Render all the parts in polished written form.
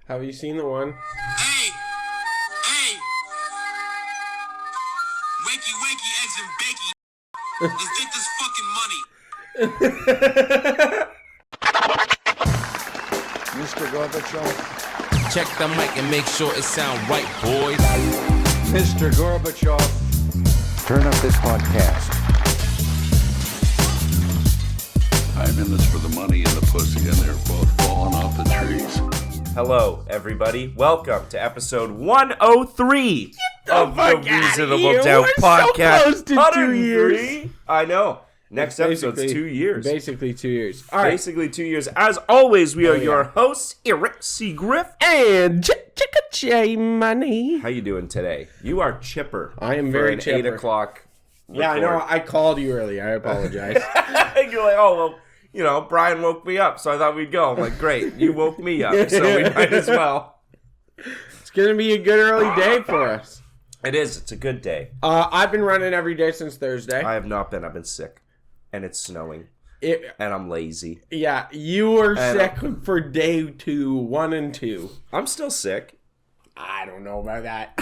Have you seen the one? Hey! Wakey, eggs and bakey. Let's get this fucking money. Mr. Gorbachev. Check the mic and make sure it sound right, boys. Mr. Gorbachev. Turn up this podcast. I'm in this for the money and the pussy, and they're both falling off the trees. Hello, everybody. Welcome to episode 103 of the Reasonable Doubt Podcast. So close to 2 years. I know. Next episode's 2 years. Basically 2 years. All right. Basically 2 years. As always, we are your hosts, Eric C. Griff. And Chicka J Money. How you doing today? You are chipper. I am very chipper. 8 o'clock record. Yeah, I know. I called you early. I apologize. You're like, oh, well, you know, Brian woke me up, so I thought we'd go. I'm like, great, you woke me up, so we might as well. It's going to be a good early day for us. It is. It's a good day. I've been running every day since Thursday. I have not been. I've been sick. And it's snowing. And I'm lazy. Yeah, you were sick for day 2, 1 and 2. I'm still sick. I don't know about that.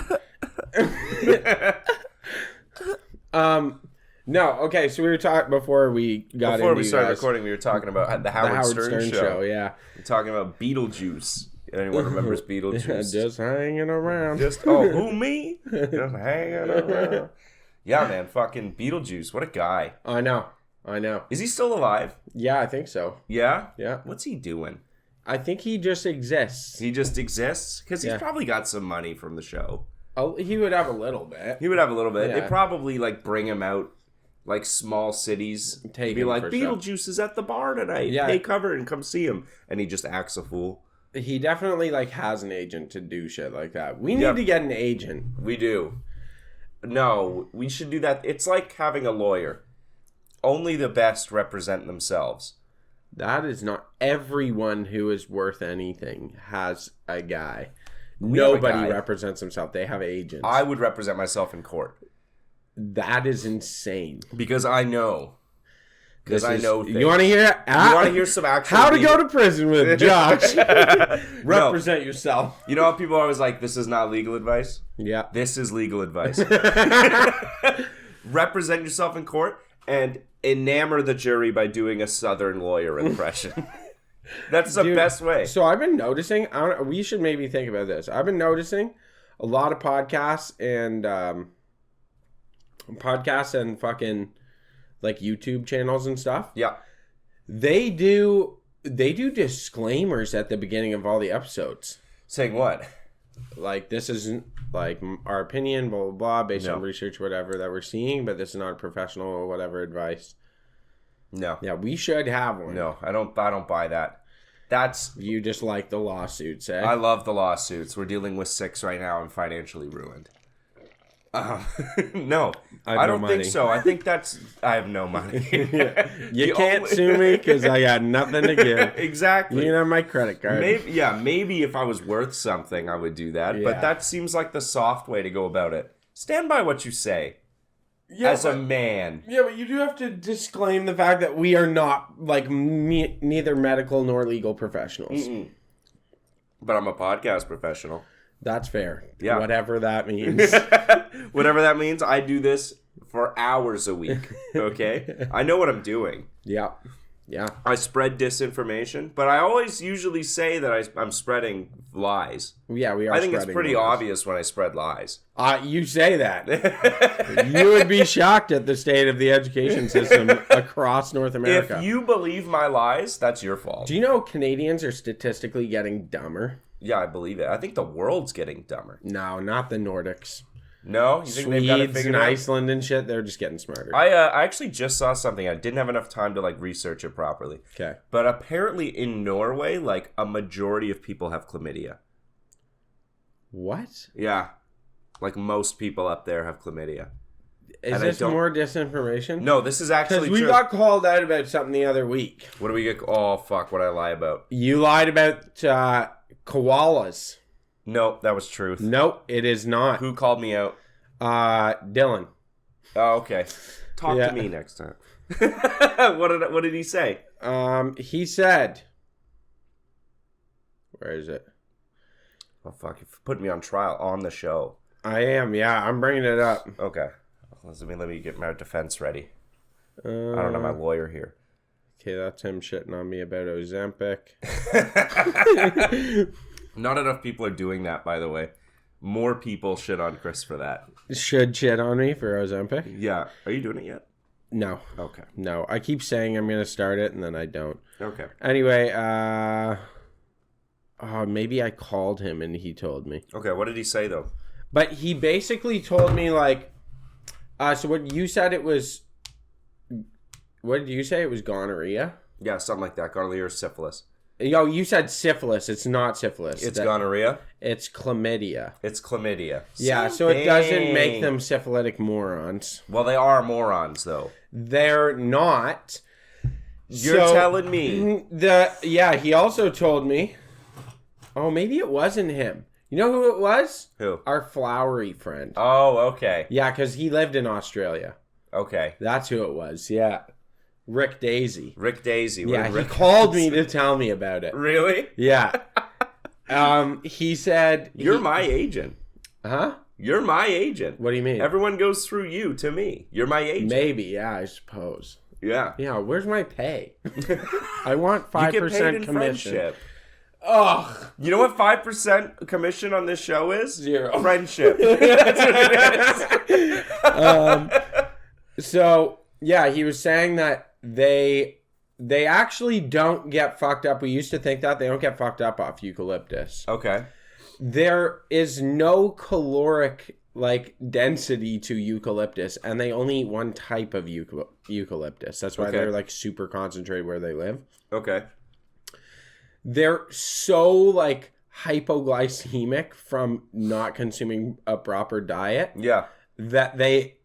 No, okay, so we were talking before we got Before we started recording, we were talking about the Howard Stern show. Yeah. We're talking about Beetlejuice. Anyone remembers Beetlejuice? Just hanging around. Who, me? Just hanging around. Yeah, man, fucking Beetlejuice. What a guy. I know. Is he still alive? Yeah, I think so. Yeah? Yeah. What's he doing? I think he just exists. He just exists? Because he's probably got some money from the show. Oh, he would have a little bit. Yeah. They probably, bring him out, small cities. Be like, Beetlejuice is at the bar tonight. Yeah. Take cover and come see him. And he just acts a fool. He definitely, has an agent to do shit like that. We need to get an agent. We do. No, we should do that. It's like having a lawyer. Only the best represent themselves. That is not everyone who is worth anything has a guy. Nobody represents himself. They have agents. I would represent myself in court. That is insane. Because I know. Because I know things. You want to hear? You want to hear some actual... How to go to prison with Josh. Represent yourself. You know how people are always like, this is not legal advice? Yeah. This is legal advice. Represent yourself in court and enamor the jury by doing a Southern lawyer impression. That's the best way. So I've been noticing, we should maybe think about this. I've been noticing a lot of podcasts and fucking YouTube channels and stuff. Yeah. They do disclaimers at the beginning of all the episodes. Saying what? This isn't our opinion, blah, blah, blah, based on research, whatever that we're seeing, but this is not professional or whatever advice. No. Yeah, we should have one. No, I don't buy that. You just like the lawsuits, eh? I love the lawsuits. We're dealing with 6 right now. I'm financially ruined. No, I don't think so. I think I have no money. You can't sue me because I got nothing to give. Exactly. You can have my credit card. Maybe if I was worth something, I would do that. Yeah. But that seems like the soft way to go about it. Stand by what you say. As a man. Yeah, but you do have to disclaim the fact that we are not, neither medical nor legal professionals. Mm-mm. But I'm a podcast professional. That's fair. Yeah. Whatever that means. Whatever that means, I do this for hours a week, okay? I know what I'm doing. Yeah. I spread disinformation, but I always usually say that I'm spreading lies. Yeah, we are. I think it's pretty obvious when I spread lies. You say that. You would be shocked at the state of the education system across North America. If you believe my lies, that's your fault. Do you know Canadians are statistically getting dumber? Yeah, I believe it. I think the world's getting dumber. No, not the Nordics. No? You think they've got it figured out? Swedes and Iceland and shit, they're just getting smarter. I actually just saw something. I didn't have enough time to research it properly. Okay. But apparently in Norway, a majority of people have chlamydia. What? Yeah. Most people up there have chlamydia. Is this more disinformation? No, this is actually true. Because we got called out about something the other week. What do we get? Oh, fuck. What did I lie about? You lied about koalas. Nope, that was truth. Nope, it is not. Who called me out? Dylan. Oh, okay. Talk to me next time. What did he say? He said, where is it? Oh, fuck. You're putting me on trial on the show. I am, yeah. I'm bringing it up. Okay. Let me get my defense ready. I don't have my lawyer here. Okay, that's him shitting on me about Ozempic. Not enough people are doing that, by the way. More people shit on Chris for that. Should shit on me for Ozempic? Yeah. Are you doing it yet? No. Okay. No. I keep saying I'm going to start it, and then I don't. Okay. Anyway, maybe I called him, and he told me. Okay, what did he say, though? But he basically told me, like... so what you said it was... What did you say? It was gonorrhea? Yeah, something like that. Gonorrhea or syphilis. Yo, you said syphilis. It's not syphilis. It's gonorrhea? It's chlamydia. It's chlamydia. Yeah, so it doesn't make them syphilitic morons. Well, they are morons, though. They're not. You're telling me. He also told me... Oh, maybe it wasn't him. You know who it was? Who? Our flowery friend. Oh, okay. Yeah, because he lived in Australia. Okay. That's who it was, yeah. Rick Daisy. Rick Daisy. Yeah, he called me to tell me about it. Really? Yeah. He said... You're my agent. Huh? You're my agent. What do you mean? Everyone goes through you to me. You're my agent. Maybe, yeah, I suppose. Yeah. Yeah, where's my pay? I want 5% you get paid in commission. Friendship. Ugh. You know what 5% commission on this show is? 0. Friendship. That's what it is. So, yeah, he was saying that they actually don't get fucked up. We used to think that. They don't get fucked up off eucalyptus. Okay. There is no caloric, density to eucalyptus, and they only eat one type of eucalyptus. That's why they're, super concentrated where they live. Okay. They're so, hypoglycemic from not consuming a proper diet. Yeah. That they...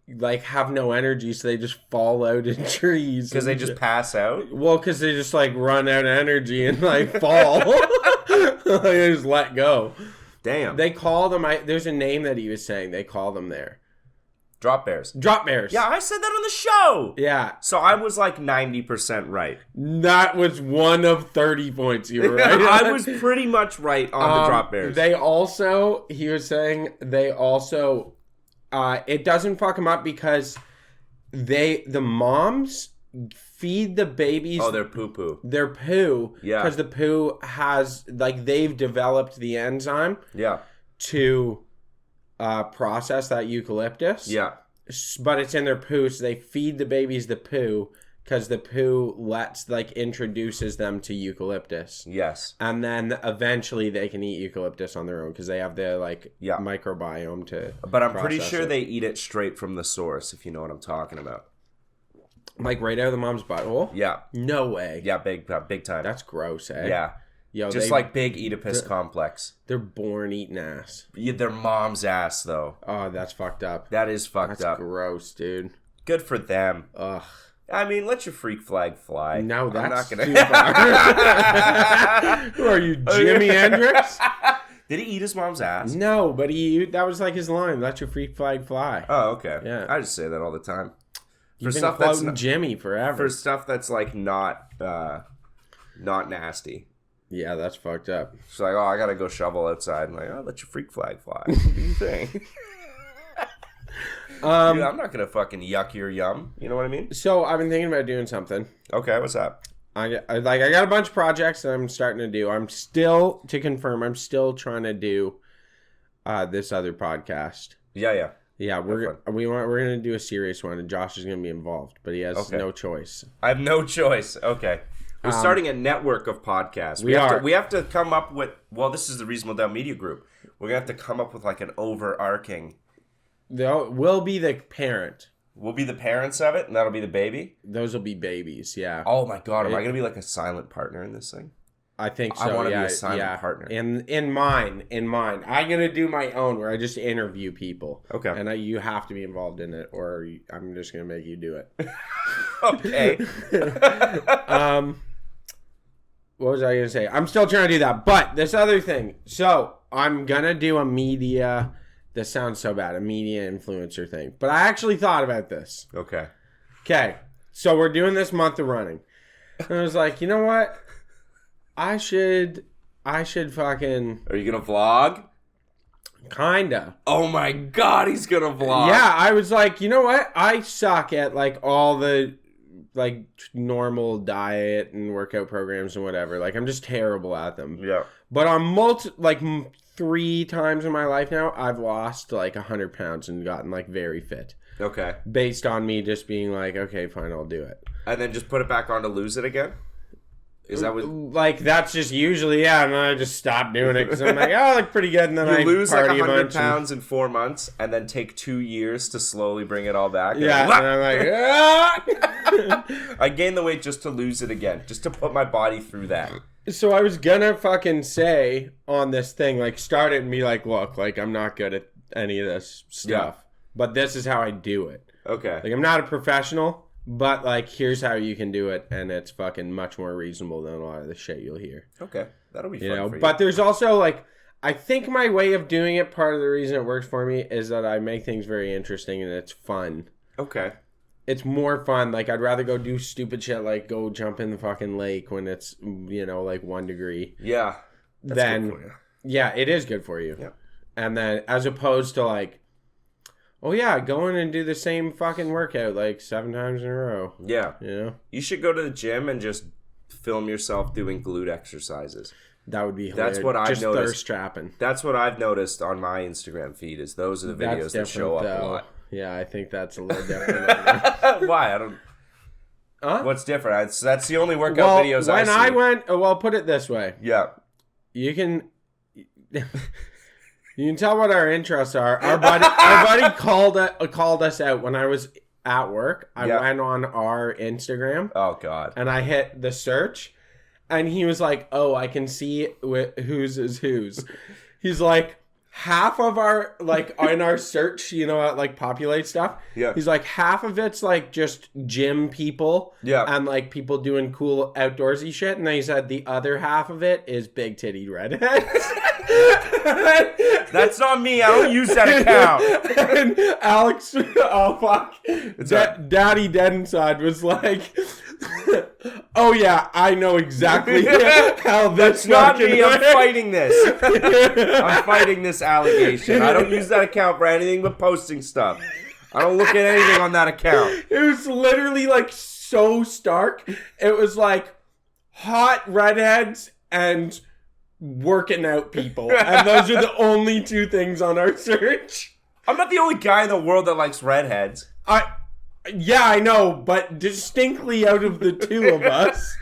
have no energy, so they just fall out in trees. Because they just pass out? Well, because they just, run out of energy and, fall. They just let go. Damn. They call them, there's a name that he was saying, they call them there. Drop bears. Drop bears. Yeah, I said that on the show. Yeah. So I was 90% right. That was one of 30 points you were right. I was pretty much right on the drop bears. He was saying, it doesn't fuck them up because the moms feed the babies... Oh, their poo-poo. Their poo. Yeah. Because the poo has, they've developed the enzyme... Yeah. ...to process that eucalyptus. Yeah. But it's in their poo, so they feed the babies the poo... Because the poo introduces them to eucalyptus. Yes. And then eventually they can eat eucalyptus on their own because they have the microbiome to. But I'm pretty sure they eat it straight from the source, if you know what I'm talking about. Right out of the mom's butthole? Yeah. No way. Yeah, big time. That's gross, eh? Yeah. Yo, just big Oedipus complex. They're born eating ass. Yeah, their mom's ass, though. Oh, that's fucked up. That is fucked up. That's gross, dude. Good for them. Ugh. I mean, let your freak flag fly. No, that's I'm not gonna... too far. Who are you, Jimi Hendrix? Did he eat his mom's ass? No, but that was his line. Let your freak flag fly. Oh, okay. Yeah. I just say that all the time. You've been quoting Jimmy forever. For stuff that's not nasty. Yeah, that's fucked up. She's like, oh, I gotta go shovel outside. I'm like, oh, let your freak flag fly. What do you think? Dude, I'm not gonna fucking yuck your yum. You know what I mean? So I've been thinking about doing something. Okay, what's up? I got a bunch of projects that I'm starting to do. I'm still trying to do this other podcast. Yeah. Yeah, we're gonna do a serious one, and Josh is gonna be involved, but he has no choice. I have no choice. Okay. We're starting a network of podcasts. We have to come up with. Well, this is the Reasonable Doubt Media Group. We're gonna have to come up with an overarching. We'll be the parent. We'll be the parents of it, and that'll be the baby? Those will be babies, yeah. Oh my god, am I going to be a silent partner in this thing? I think so, I want to be a silent partner. In mine. I'm going to do my own, where I just interview people. Okay. And you have to be involved in it, or I'm just going to make you do it. Okay. What was I going to say? I'm still trying to do that, but this other thing. So, I'm going to do a media... This sounds so bad, a media influencer thing. But I actually thought about this. Okay. So we're doing this month of running. And I was like, you know what? I should I should fucking... Are you gonna vlog? Kinda. Oh my god, he's gonna vlog. Yeah, I was like, you know what? I suck at like all the like normal diet and workout programs and whatever. Like I'm just terrible at them. Yeah. But on 3 times in my life now, I've lost like 100 pounds and gotten like very fit. Okay. Based on me just being like, okay, fine, I'll do it. And then just put it back on to lose it again? Is that what... Like, that's just usually, yeah, and then I just stop doing it because I'm like, oh, I look pretty good, and then I lose like party 100 pounds in 4 months and then take 2 years to slowly bring it all back. Yeah, and I'm like, ah! I gained the weight just to lose it again, just to put my body through that. So I was gonna fucking say on this thing, like, start it and be like, look, like, I'm not good at any of this stuff, but this is how I do it. Okay. Like, I'm not a professional, but, like, here's how you can do it, and it's fucking much more reasonable than a lot of the shit you'll hear. Okay. That'll be fun for you. But there's also, like, I think my way of doing it, part of the reason it works for me is that I make things very interesting and it's fun. Okay. It's more fun. Like, I'd rather go do stupid shit like go jump in the fucking lake when it's, like 1 degree. Yeah. That's good for you. Yeah, it is good for you. Yeah. And then, as opposed to, like, oh yeah, go in and do the same fucking workout like 7 times in a row. Yeah. You should go to the gym and just film yourself doing glute exercises. That would be hilarious. That's what I've just noticed. Thirst trapping. That's what I've noticed on my Instagram feed is those are the videos that show up a lot. Yeah, I think that's a little different. Why? I don't... Huh? What's different? That's the only workout videos I see. When I went... Well, put it this way. Yeah. You can... You can tell what our interests are. Our buddy called us out when I was at work. I went on our Instagram. Oh, God. And I hit the search. And he was like, oh, I can see whose is whose. He's like, half of our, like, in our search, like, populate stuff. Yeah. He's like, half of it's, like, just gym people. Yeah. And, like, people doing cool outdoorsy shit. And then he said the other half of it is big-titted redheads. That's not me. I don't use that account. And Alex, oh, fuck. Daddy Dead Inside was like... Oh yeah, I know exactly how this. That's not me. I'm fighting this. I'm fighting this allegation. I don't use that account for anything but posting stuff. I don't look at anything on that account. It was literally like so stark. It was like hot redheads and working out people, and those are the only 2 things on our search. I'm not the only guy in the world that likes redheads. Yeah, I know, but distinctly out of the 2 of us,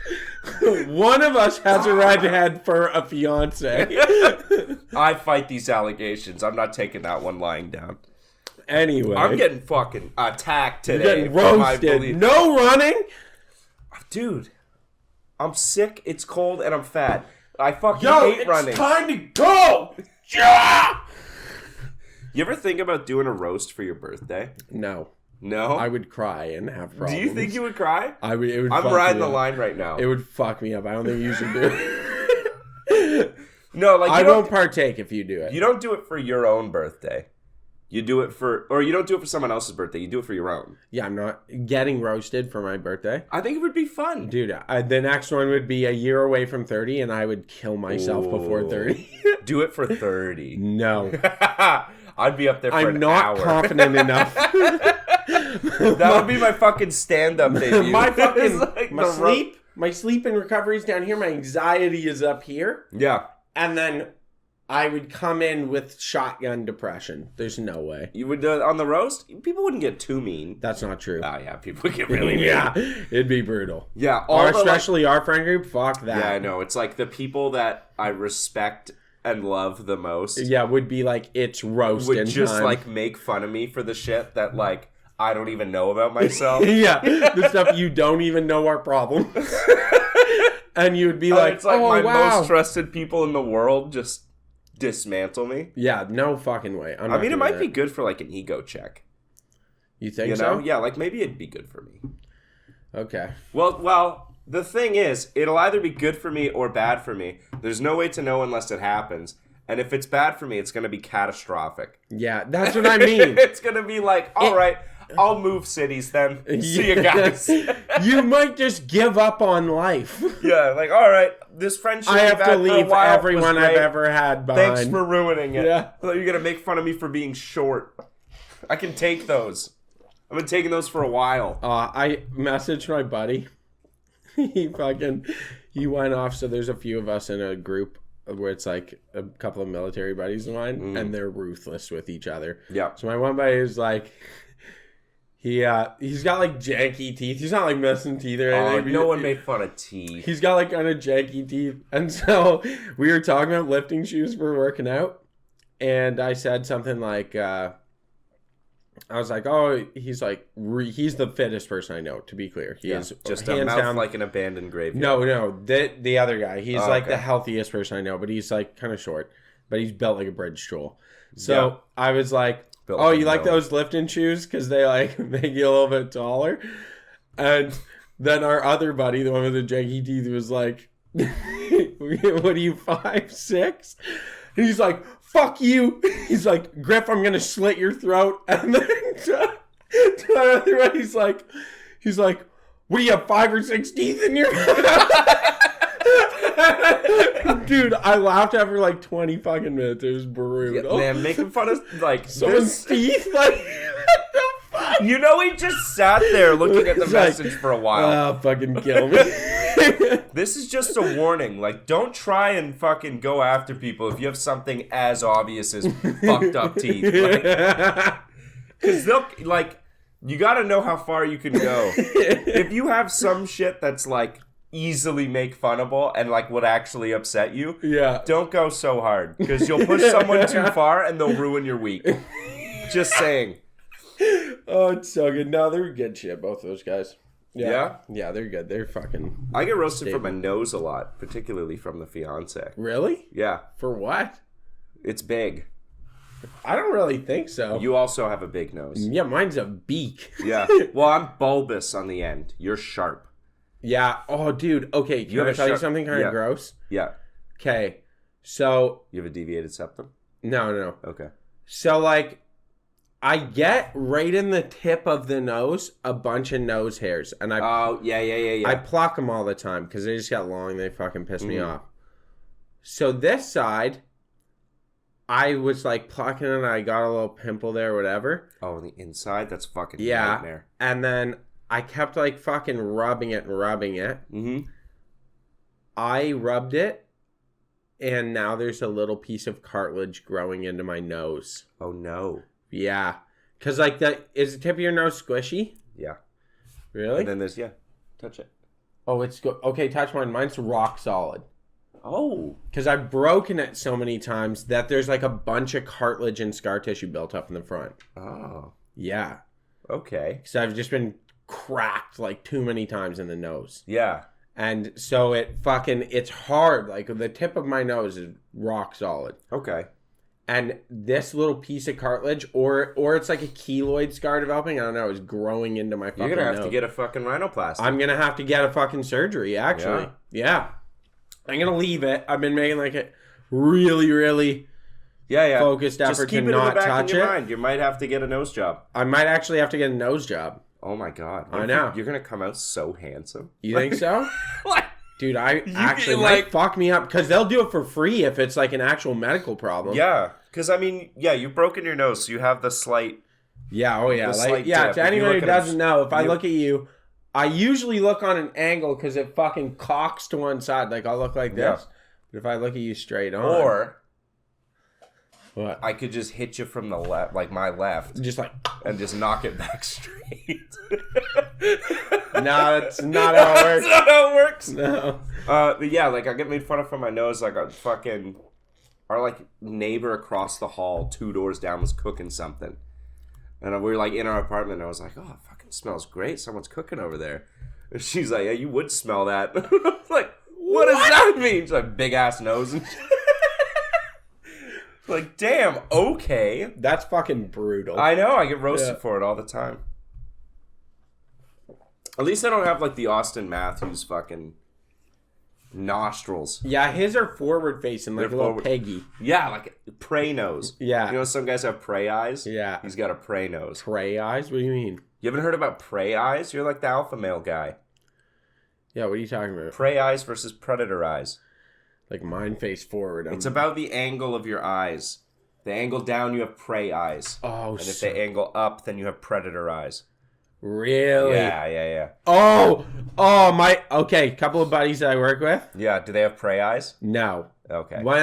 one of us has a redhead for a fiance. I fight these allegations. I'm not taking that one lying down. Anyway. I'm getting fucking attacked today. You're getting roasted. No running? Dude, I'm sick, it's cold, and I'm fat. I fucking hate running. It's time to go! Yeah! You ever think about doing a roast for your birthday? No. No? I would cry and have problems. Do you think you would cry? It would I'm fuck riding me the up. line right now. It would fuck me up. I don't think you should do it. No, like I won't partake if you do it. You don't do it for your own birthday. You do it or you don't do it for someone else's birthday. You do it for your own. Yeah, I'm not getting roasted for my birthday. I think it would be fun. Dude, the next one would be a year away from 30 and I would kill myself before 30. Do it for 30. No. I'd be up there for an hour. I'm not confident enough. That would be my fucking stand-up debut. My fucking like my sleep and recovery is down here. My anxiety is up here. Yeah. And then I would come in with shotgun depression. There's no way. You would do it on the roast? People wouldn't get too mean. That's not true. Oh, yeah. People would get really mean. Yeah. It'd be brutal. Yeah. Especially our friend group. Fuck that. Yeah, I know. It's like the people that I respect and love the most. Yeah, would be like, it's roast would in just time. like make fun of me for the shit that like I don't even know about myself. Yeah, the stuff you don't even know are problems. And you would be like, it's like oh, my wow. most trusted people in the world just dismantle me. Yeah, no fucking way. I mean, it might be good for like an ego check. You think so? Yeah, like maybe it'd be good for me. Okay. Well, the thing is, it'll either be good for me or bad for me. There's no way to know unless it happens. And if it's bad for me, it's going to be catastrophic. Yeah, that's what I mean. It's going to be like, all right, I'll move cities then. See you guys. You might just give up on life. Yeah, like, all right, this friendship I have to leave everyone was I've great. ever had behind. Thanks for ruining it. Yeah. I thought you were going to make fun of me for being short. I can take those. I've been taking those for a while. I messaged my buddy. He went off. So there's a few of us in a group where it's like a couple of military buddies of mine, and they're ruthless with each other. Yeah. So my one buddy is like, he's got like janky teeth. He's not like missing teeth or anything. No one made fun of teeth. He's got like kind of janky teeth, and so we were talking about lifting shoes for working out, and I said something like, I was like, oh, he's like, he's the fittest person I know, to be clear. He is just a mouth like an abandoned graveyard. No, the other guy. He's like the healthiest person I know, but he's like kind of short, but he's built like a bridge stool. So I was like, oh, you like those lifting shoes? Because they like make you a little bit taller. And then our other buddy, the one with the janky teeth, was like, what are you, 5'6"? And he's like, fuck you. He's like, Griff, I'm going to slit your throat. And then to our other one, he's like, what do you have, 5 or 6 teeth in your mouth? Dude, I laughed after like 20 fucking minutes. It was brutal. Yeah, man, making fun of like someone's teeth. Like, what the fuck? You know, he just sat there looking at the message for a while. Oh, fucking kill me. This is just a warning. Like, don't try and fucking go after people if you have something as obvious as fucked up teeth. Because they'll, like, you gotta know how far you can go. If you have some shit that's, like, easily make funnable and, like, would actually upset you, don't go so hard. Because you'll push someone too far and they'll ruin your week. Just saying. Oh, it's so good. No, they're good shit, both those guys. Yeah? Yeah, they're good. They're fucking... I get roasted from my nose a lot, particularly from the fiance. Really? Yeah. For what? It's big. I don't really think so. You also have a big nose. Yeah, mine's a beak. Yeah. Well, I'm bulbous on the end. You're sharp. Yeah. Oh, dude. Okay, can I tell you something kind of gross? Yeah. Okay. So... You have a deviated septum? No. Okay. So, like... I get right in the tip of the nose a bunch of nose hairs, and I I pluck them all the time because they just got long. They fucking piss me off. So this side, I was like plucking it, and I got a little pimple there, or whatever. Oh, on the inside, that's fucking nightmare. And then I kept like fucking rubbing it. Mm-hmm. I rubbed it, and now there's a little piece of cartilage growing into my nose. Oh no. Yeah, because like is the tip of your nose squishy? Yeah. Really? And then there's touch it. Oh, it's okay. Touch mine. Mine's rock solid. Oh. Because I've broken it so many times that there's like a bunch of cartilage and scar tissue built up in the front. Oh. Yeah. Okay. Because I've just been cracked like too many times in the nose. Yeah. And so it's hard. Like the tip of my nose is rock solid. Okay. And this little piece of cartilage, or it's like a keloid scar developing, I don't know, is growing into my fucking nose. You're going to have to get a fucking rhinoplasty. I'm going to have to get a fucking surgery, actually. Yeah. I'm going to leave it. I've been making like a really, really focused effort to not touch it. Mind. You might have to get a nose job. I might actually have to get a nose job. Oh my God. I know. You're going to come out so handsome. You think so? Like, dude, I actually might fuck me up because they'll do it for free if it's like an actual medical problem. Yeah. Because, I mean, you've broken your nose, so you have the slight... Yeah, oh yeah. To anyone who doesn't know, if I look at you, I usually look on an angle because it fucking cocks to one side. Like, I'll look like this. Yeah. But if I look at you straight on... Or... What? I could just hit you from the left, like my left. Just like... And just knock it back straight. No, that's not how it works. That's not how it works. No. But yeah, like I get made fun of from my nose. Like a fucking... Our like neighbor across the hall, 2 doors down, was cooking something. And we were like in our apartment, and I was like, oh, it fucking smells great. Someone's cooking over there. And she's like, yeah, you would smell that. I was like, what does that mean? She's like, big ass nose and shit. Like, damn, okay. That's fucking brutal. I know, I get roasted for it all the time. At least I don't have like the Austin Matthews fucking nostrils. Yeah, his are forward facing, like They're a little forward. piggy. Yeah, like prey nose. Yeah. You know some guys have prey eyes? Yeah. He's got a prey nose. Prey eyes? What do you mean? You haven't heard about prey eyes? You're like the alpha male guy. Yeah, what are you talking about? Prey eyes versus predator eyes. Like mine face forward. It's about the angle of your eyes. The angle down, you have prey eyes. Oh, And if they angle up, then you have predator eyes. really? Yeah. Oh, my. Okay, couple of buddies that I work with. Yeah, do they have prey eyes? No. Okay. One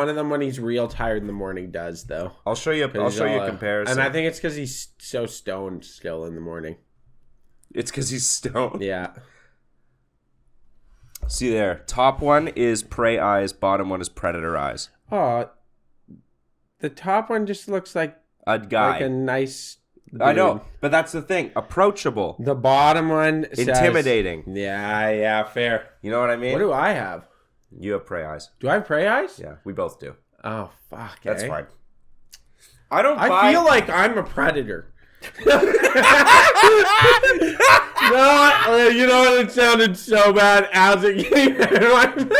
of them when he's real tired in the morning does though. I'll show you a comparison. And I think it's because he's so stoned still in the morning. It's because he's stoned. Yeah. See there. Top one is prey eyes. Bottom one is predator eyes. Oh, the top one just looks like A guy. a nice dude. I know, but that's the thing. Approachable. The bottom one says, Intimidating. Yeah, fair. You know what I mean? What do I have? You have prey eyes. Do I have prey eyes? Yeah, we both do. Oh, fuck. That's eh? fine. I I feel like I'm a predator. No, you know what? It sounded so bad as it came out of my mouth.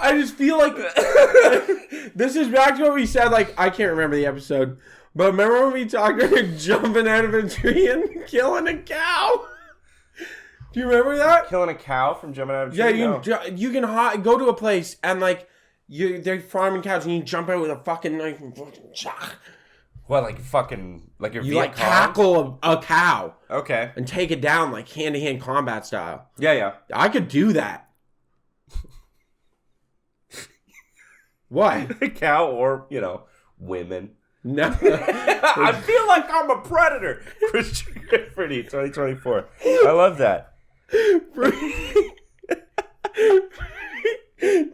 I just feel like this is back to what we said. Like, I can't remember the episode, but remember when we talked about jumping out of a tree and killing a cow? Do you remember that? killing a cow from jumping out of a tree. Yeah, No. you can go to a place and like they're farming cows and you jump out with a fucking knife and fucking What, like fucking like your you Viet like Cong? tackle a cow Okay. and take it down like hand-to-hand combat style. Yeah. I could do that. What? A cow or, women. No. I feel like I'm a predator. Christian Giffordy, 2024. I love that.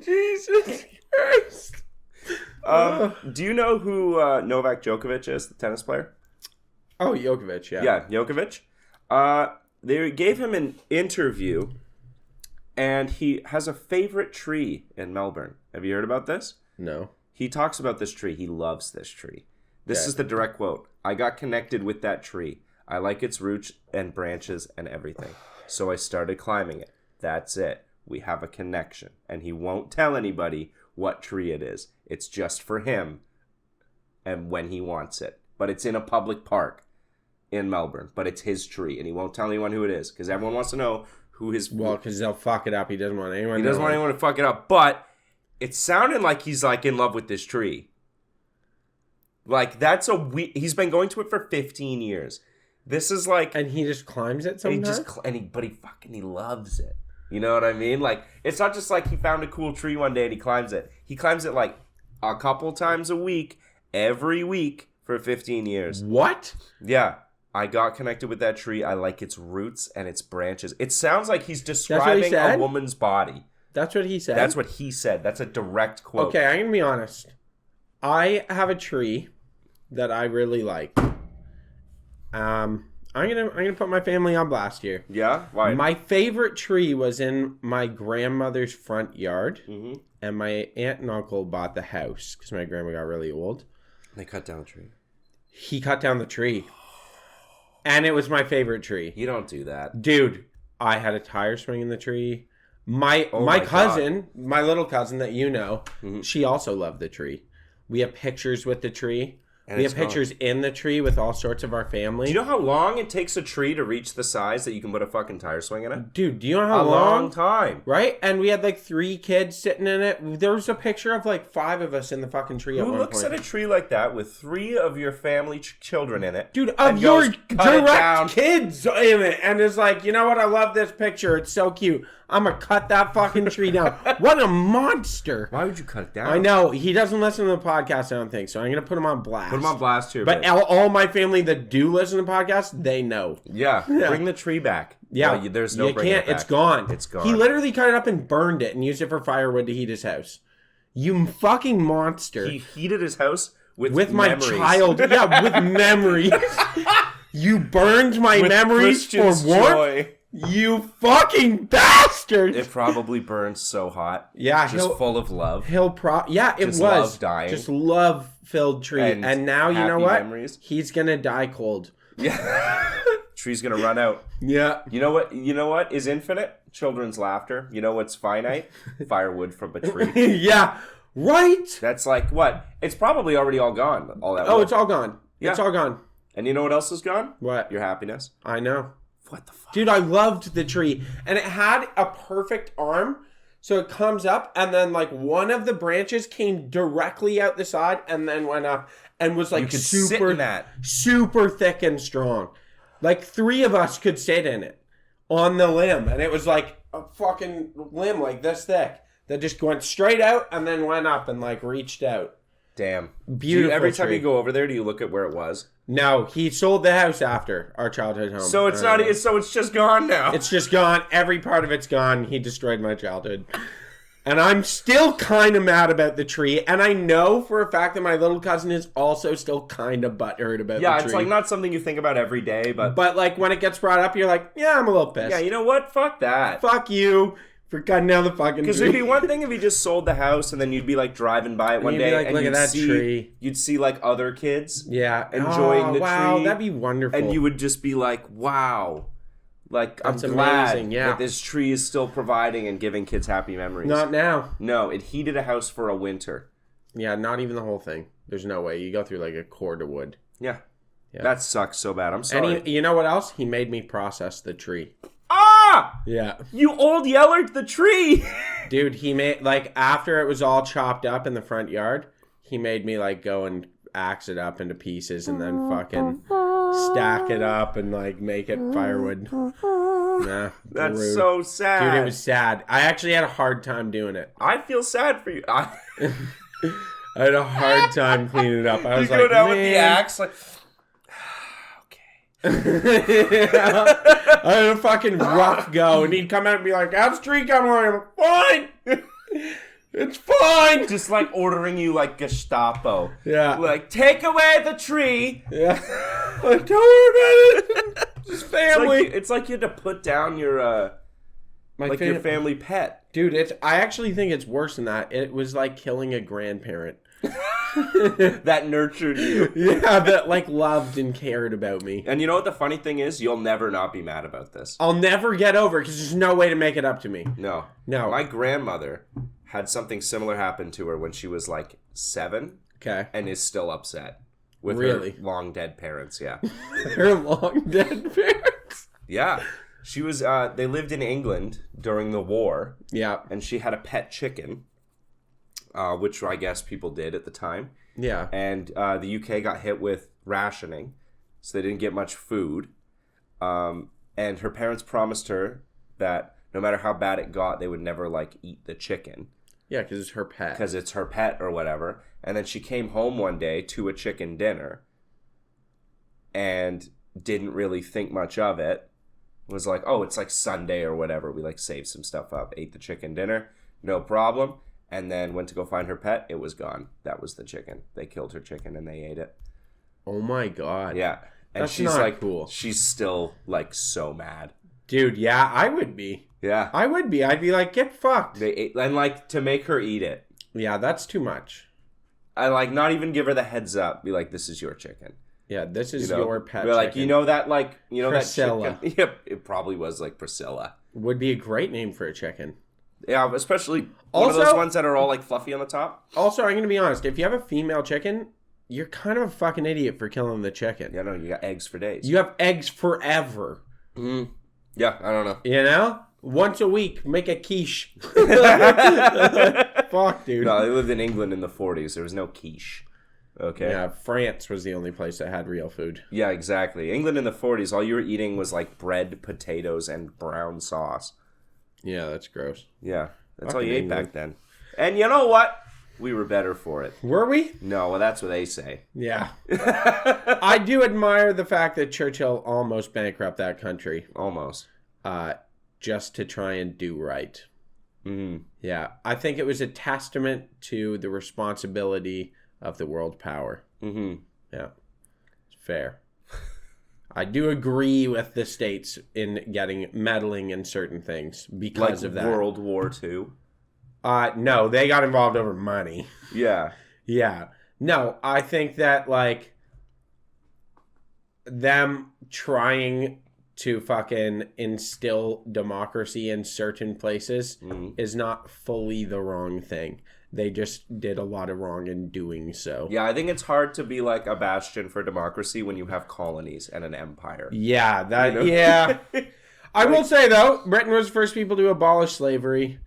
Jesus Christ. Do you know who Novak Djokovic is, the tennis player? Oh, Djokovic, yeah. Yeah, Djokovic. They gave him an interview, and he has a favorite tree in Melbourne. Have you heard about this? No. He talks about this tree. He loves this tree. This Okay. is the direct quote. I got connected with that tree. I like its roots and branches and everything. So I started climbing it. That's it. We have a connection. And he won't tell anybody what tree it is. It's just for him and when he wants it. But it's in a public park in Melbourne. But it's his tree. And he won't tell anyone who it is. Because everyone wants to know who his... Well, because they'll fuck it up. He doesn't want anyone He doesn't want knowing. anyone to fuck it up. But it sounded like he's like in love with this tree. Like that's he's been going to it for 15 years. This is like... And he just climbs it And sometimes? he loves it. You know what I mean? Like, it's not just like he found a cool tree one day and he climbs it. He climbs it like a couple times a week, every week for 15 years. What? Yeah. I got connected with that tree. I like its roots and its branches. It sounds like he's what he describing a said? woman's body. That's what he said? That's what he said. That's a direct quote. Okay, I'm going to be honest. I have a tree that I really like. I'm gonna put my family on blast here. Yeah? Why? My favorite tree was in my grandmother's front yard, Mm-hmm. and my aunt and uncle bought the house because my grandma got really old. They cut down the tree. He cut down the tree, and it was my favorite tree. You don't do that. Dude, I had a tire swing in the tree. My my cousin, my little cousin that you know, Mm-hmm. she also loved the tree. We have pictures with the tree. And We it's have pictures in the tree with all sorts of our family. Do you know how long it takes a tree to reach the size that you can put a fucking tire swing in it? Dude, do you know how A long time. Right? And we had like 3 kids sitting in it. There was a picture of like 5 of us in the fucking tree at Who one looks point. at a tree like that with 3 of your family children in it? Dude, and of your goes, "Cut it down." direct kids in it. And is like, you know what? I love this picture. It's so cute. I'm going to cut that fucking tree down. What a monster. Why would you cut it down? I know. He doesn't listen to the podcast, I don't think. So I'm going to put him on blast. Put them on blast here. But all my family that do listen to the podcast, they know. yeah, bring the tree back. Yeah. Well, there's no you bringing can't. it back. It's gone. It's gone. He literally cut it up and burned it and used it for firewood to heat his house. You fucking monster. He heated his house with my memories. child. Yeah, with memories. You burned my With memories Christian's for warmth? joy. You fucking bastard. It probably burns so hot. Yeah, just full of love. Yeah, it Just was. love dying. Just love-filled tree. And now, you know happy what? memories. He's going to die cold. Yeah. Tree's gonna run out. Yeah. You know what? You know what is infinite? Children's laughter. You know what's finite? Firewood from a tree. Yeah. Right? That's like what? It's probably already all gone. All that. Oh, wood. it's all gone. Yeah. It's all gone. And you know what else is gone? What? Your happiness. I know. What the fuck? Dude, I loved the tree. And it had a perfect arm. So it comes up and then like one of the branches came directly out the side and then went up and was like You could sit in that. super thick and strong. Like 3 of us could sit in it on the limb. And it was like a fucking limb like this thick that just went straight out and then went up and like reached out. Damn. Beautiful Every time tree. you go over there, do you look at where it was? No, he sold the house after our childhood home. So it's not. So it's just gone now. It's just gone. Every part of it's gone. He destroyed my childhood. And I'm still kind of mad about the tree. And I know for a fact that my little cousin is also still kind of butthurt about the tree. it's like not something you think about every day, but But like when it gets brought up, you're like, yeah, I'm a little pissed. yeah, you know what? Fuck that. Fuck you for cutting down the fucking tree. Because it'd be one thing if you just sold the house and then you'd be like driving by it one you'd be day like, and look you'd at that see tree. You'd see like other kids Yeah. enjoying the wow, tree. that'd be wonderful. And you would just be like, wow. Like, That's I'm glad amazing, yeah. that this tree is still providing and giving kids happy memories. Not now. No, it heated a house for a winter. Yeah, not even the whole thing. There's no way. You go through like a cord of wood. Yeah. Yeah. That sucks so bad. I'm sorry. And you know what else? He made me process the tree. Ah! Yeah. You old yeller the tree! Dude, he made, like, after it was all chopped up in the front yard, he made me, like, go and axe it up into pieces and then fucking stack it up and, like, make it firewood. Nah, That's rude. so sad. Dude, it was sad. I actually had a hard time doing it. I feel sad for you. I had a hard time cleaning it up. I was You like, go down man. with the axe, like, I had a fucking rough go, and he'd come out and be like, "How's the tree coming along?" I'm like, fine. It's fine. just like ordering you like Gestapo. Yeah. Like, take away the tree. Yeah. Like, don't worry about it. Just family. It's like you had to put down your your family pet. Dude, I actually think it's worse than that. It was like killing a grandparent. That nurtured you. Yeah, that like loved and cared about me. And you know what the funny thing is? You'll never not be mad about this. I'll never get over it because there's no way to make it up to me. No. No. My grandmother had something similar happen to her when she was like 7 Okay. and is still upset with Really? her long dead parents. Yeah. Her long dead parents. Yeah. She was, they lived in England during the war. Yeah. And she had a pet chicken, which I guess people did at the time. Yeah. And the UK got hit with rationing, so they didn't get much food. And her parents promised her that no matter how bad it got, they would never, like, eat the chicken. Yeah, because it's her pet. Because it's her pet or whatever. And then she came home one day to a chicken dinner and didn't really think much of it. Was like, oh, it's like Sunday or whatever. We like saved some stuff up, ate the chicken dinner, no problem. And then went to go find her pet. It was gone. That was the chicken. They killed her chicken and they ate it. Oh my god. Yeah. And That's she's not like, cool. She's still like so mad. Dude, yeah, I would be. Yeah. I would be. I'd be like, get fucked. They ate, and like to make her eat it. Yeah, that's too much. I like not even give her the heads up. Be like, this is your chicken. Yeah, this is You know? your pet. We're like, chicken. you know that like Priscilla. that chicken. Yep, it probably was like Priscilla. Would be a great name for a chicken. Yeah, especially one of Also- those ones that are all like fluffy on the top. Also, I'm going to be honest. If you have a female chicken, you're kind of a fucking idiot for killing the chicken. Yeah, no, you got eggs for days. You have eggs forever. Yeah, I don't know. You know? Once a week, make a quiche. Fuck, dude. No, they lived in England in the 40s. There was no quiche. Okay. Yeah, France was the only place that had real food. Yeah, exactly. England in the 40s, all you were eating was like bread, potatoes, and brown sauce. Yeah, that's gross. Yeah, that's all Fucking you ate England. back then. And you know what? We were better for it. Were we? No, well, that's what they say. Yeah. I do admire the fact that Churchill almost bankrupted that country Almost. just to try and do right. Mm-hmm. Yeah. I think it was a testament to the responsibility of the world power. Mm-hmm. Yeah. It's fair. I do agree with the states in meddling in certain things because Like of that. World War II. No, they got involved over money. Yeah. Yeah. No, I think that, like, them trying to fucking instill democracy in certain places is not fully the wrong thing. They just did a lot of wrong in doing so. Yeah, I think it's hard to be like a bastion for democracy when you have colonies and an empire. Yeah, yeah. I will say, though, Britain was the first people to abolish slavery.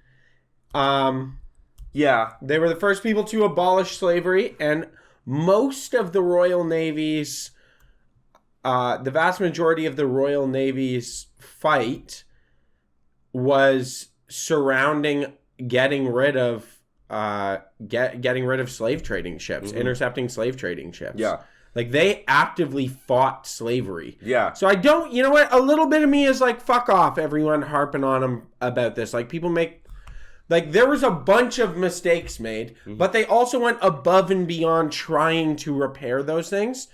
Yeah. They were the first people to abolish slavery, and most of the Royal Navy's, the vast majority of the Royal Navy's fight was surrounding getting rid of slave trading ships, intercepting slave trading ships. Yeah. Like, they actively fought slavery. Yeah. So I don't, you know what? A little bit of me is like, fuck off, everyone harping on them about this. Like, people make, like, there was a bunch of mistakes made, but they also went above and beyond trying to repair those things.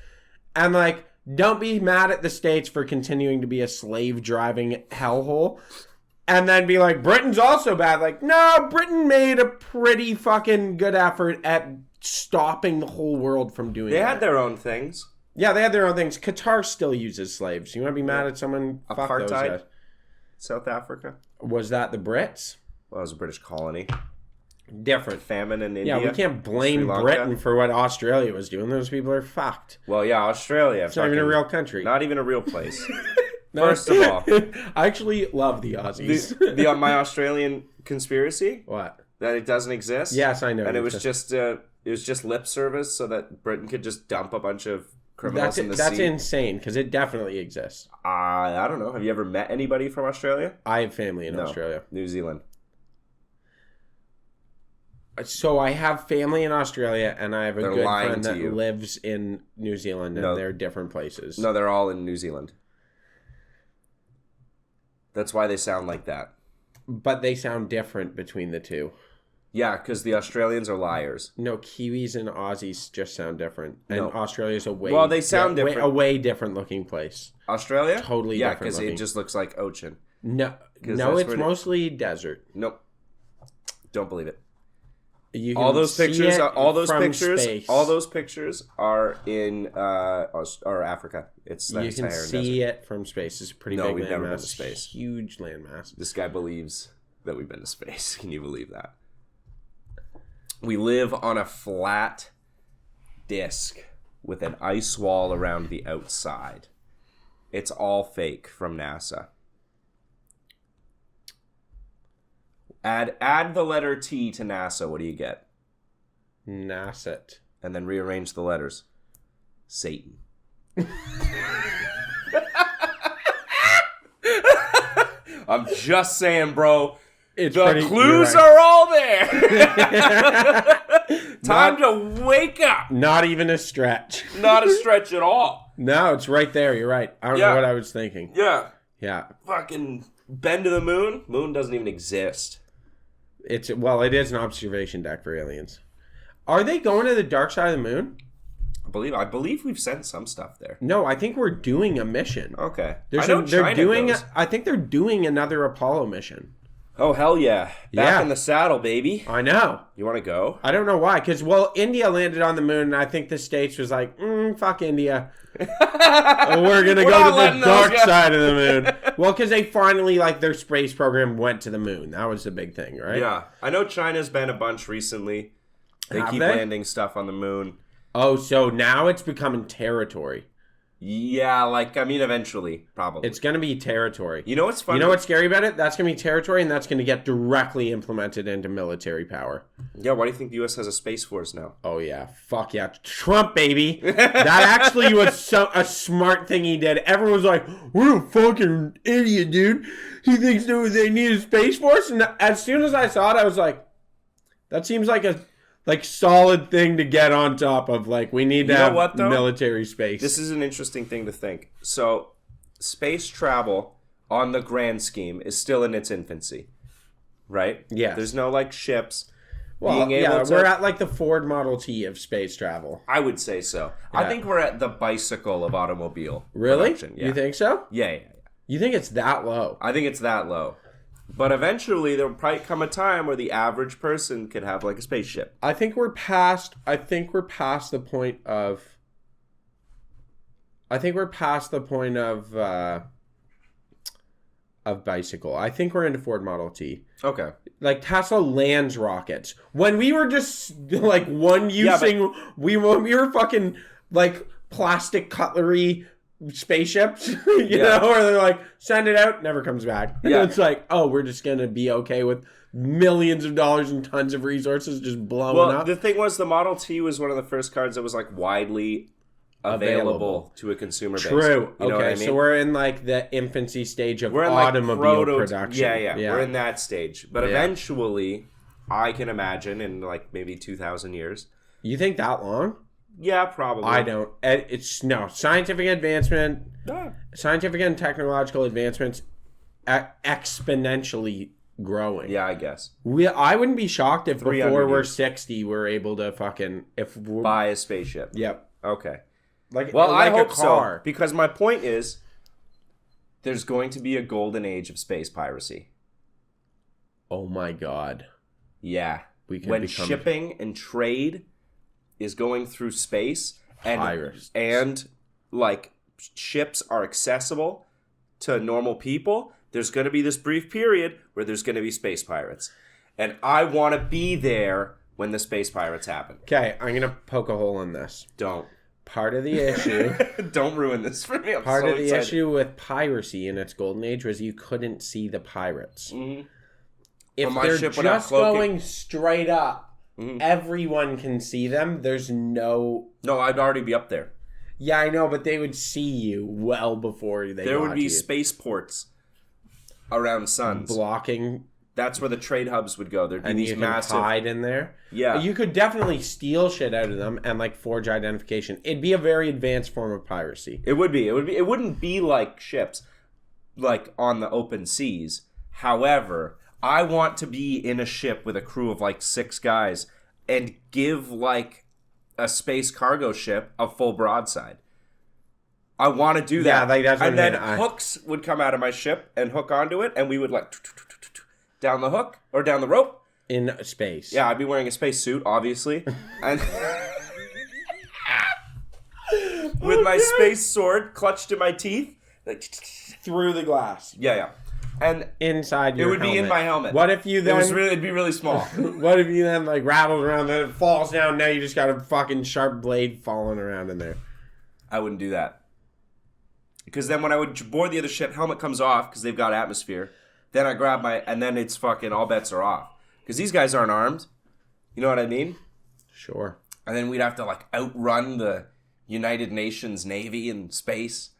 And, like, don't be mad at the States for continuing to be a slave-driving hellhole. And then be like, Britain's also bad. Like, no, Britain made a pretty fucking good effort at stopping the whole world from doing that. They had their own things. Yeah, they had their own things. Qatar still uses slaves. You want to be mad at someone? Fuck those guys. Apartheid. South Africa. Was that the Brits? Well, it was a British colony. Different. Famine in India. Yeah, we can't blame Sri Lanka. Britain for what Australia was doing. Those people are fucked. Well, yeah, Australia. It's not even a real country. Not even a real place. No. First of all, I actually love the Aussies. my Australian conspiracy What? that it doesn't exist. Yes, I know. And it was just lip service so that Britain could just dump a bunch of criminals in the sea. That's insane because it definitely exists. I don't know. Have you ever met anybody from Australia? I have family in Australia. New Zealand. So I have family in Australia, and I have a They're good lying friend to that you. lives in New Zealand, and No. they're different places. No, they're all in New Zealand. That's why they sound like that. But they sound different between the two. Yeah, because the Australians are liars. No, Kiwis and Aussies just sound different. And No. Australia's a way... Well, they sound different. A way different looking place. Australia? Totally yeah, different because looking. it just looks like ocean. No, that's it's where mostly desert. Nope. Don't believe it. You All can those see pictures, it all those from pictures, space. all those pictures are in or Africa. It's the You can Saharan see Desert. it from space. It's a pretty No, big we've never landmass. been to space. Huge landmass. This guy believes that we've been to space. Can you believe that? We live on a flat disk with an ice wall around the outside. It's all fake from NASA. Add the letter T to NASA. What do you get? NASA. And then rearrange the letters. Satan. I'm just saying, bro. The clues are all there. Time to wake up. Not even a stretch. Not a stretch at all. No, it's right there. You're right. I don't know what I was thinking. Yeah. Yeah. Fucking bend to the moon. Moon doesn't even exist. It is an observation deck for aliens. Are they going to the dark side of the moon? I believe we've sent some stuff there. No, I think we're doing a mission. Okay. They're doing. I think they're doing another Apollo mission. Oh hell yeah! Back Yeah. in the saddle, baby. I know. You want to go? I don't know why. Because India landed on the moon, and I think the States was like, fuck India. We're gonna go to the dark side of the moon. Well, because they finally their space program went to the moon. That was the big thing, right? Yeah, I know China's been a bunch recently. They Have keep they? landing stuff on the moon. Oh, so now it's becoming territory. Yeah, eventually, probably. It's going to be territory. You know what's funny? You know what's scary about it? That's going to be territory, and that's going to get directly implemented into military power. Yeah, why do you think the U.S. has a space force now? Oh, yeah. Fuck yeah. Trump, baby. That actually was a smart thing he did. Everyone was like, what a fucking idiot, dude. He thinks they need a space force? And as soon as I saw it, I was like, that seems like a solid thing to get on top of. We need to have military space. This is an interesting thing to think. So, space travel on the grand scheme is still in its infancy, right? Yes. There's no ships well, being able to. We're at the Ford Model T of space travel. I would say so. Yeah. I think we're at the bicycle of automobile. Really? Production. Yeah. You think so? Yeah. You think it's that low? I think it's that low. But eventually, there'll probably come a time where the average person could have a spaceship. I think we're past the point of I think we're past the point of bicycle. I think we're into Ford Model T. Okay. Like Tesla lands rockets. When we were just like one using, we were fucking like plastic cutlery spaceships, you know, where they're like, send it out, never comes back. And it's like, oh, we're just gonna be okay with millions of dollars and tons of resources just blowing up. The thing was, the Model T was one of the first cars that was like widely available to a consumer base. True. You know what I mean? So we're in like the infancy stage of We're in automobile production. Yeah. We're in that stage. But eventually, I can imagine in like maybe 2,000 years. You think that long? Yeah, probably. I don't. It's no scientific advancement. Scientific and technological advancements exponentially growing. Yeah, I guess. I wouldn't be shocked if before we're years. 60, we're able to fucking Buy a spaceship. Yep. Okay. Like I hope a car. so. Because my point is, there's going to be a golden age of space piracy. Oh my god. Yeah. When become shipping and trade is going through space and like ships are accessible to normal people, there's going to be this brief period where there's going to be space pirates. And I want to be there when the space pirates happen. Okay, I'm going to poke a hole in this. Don't. Part of the issue... Don't ruin this for me. Part of the issue with piracy in its golden age was you couldn't see the pirates. Mm-hmm. If they're just going straight up, everyone can see them. There's no... No, I'd already be up there. Yeah, I know, but they would see you well before they There would got be you. spaceports around suns. Blocking... That's where the trade hubs would go. There'd be these you massive... can hide in there. Yeah. You could definitely steal shit out of them and like forge identification. It'd be a very advanced form of piracy. It would be. It wouldn't be like ships, like on the open seas. However, I want to be in a ship with a crew of like 6 guys and give like a space cargo ship a full broadside. I want to do that. Yeah, like that's what and then hooks would come out of my ship and hook onto it, and we would like down the hook or down the rope in space. Yeah, I'd be wearing a space suit, obviously, and with my space sword clutched in my teeth, like through the glass. Yeah. And inside your helmet. It would be in my helmet. What if you then... It'd be really small. What if you then like rattled around and it falls down, now you just got a fucking sharp blade falling around in there? I wouldn't do that. Because then when I would board the other ship, helmet comes off because they've got atmosphere. Then I grab and then it's fucking, all bets are off. Because these guys aren't armed. You know what I mean? Sure. And then we'd have to like outrun the United Nations Navy in space.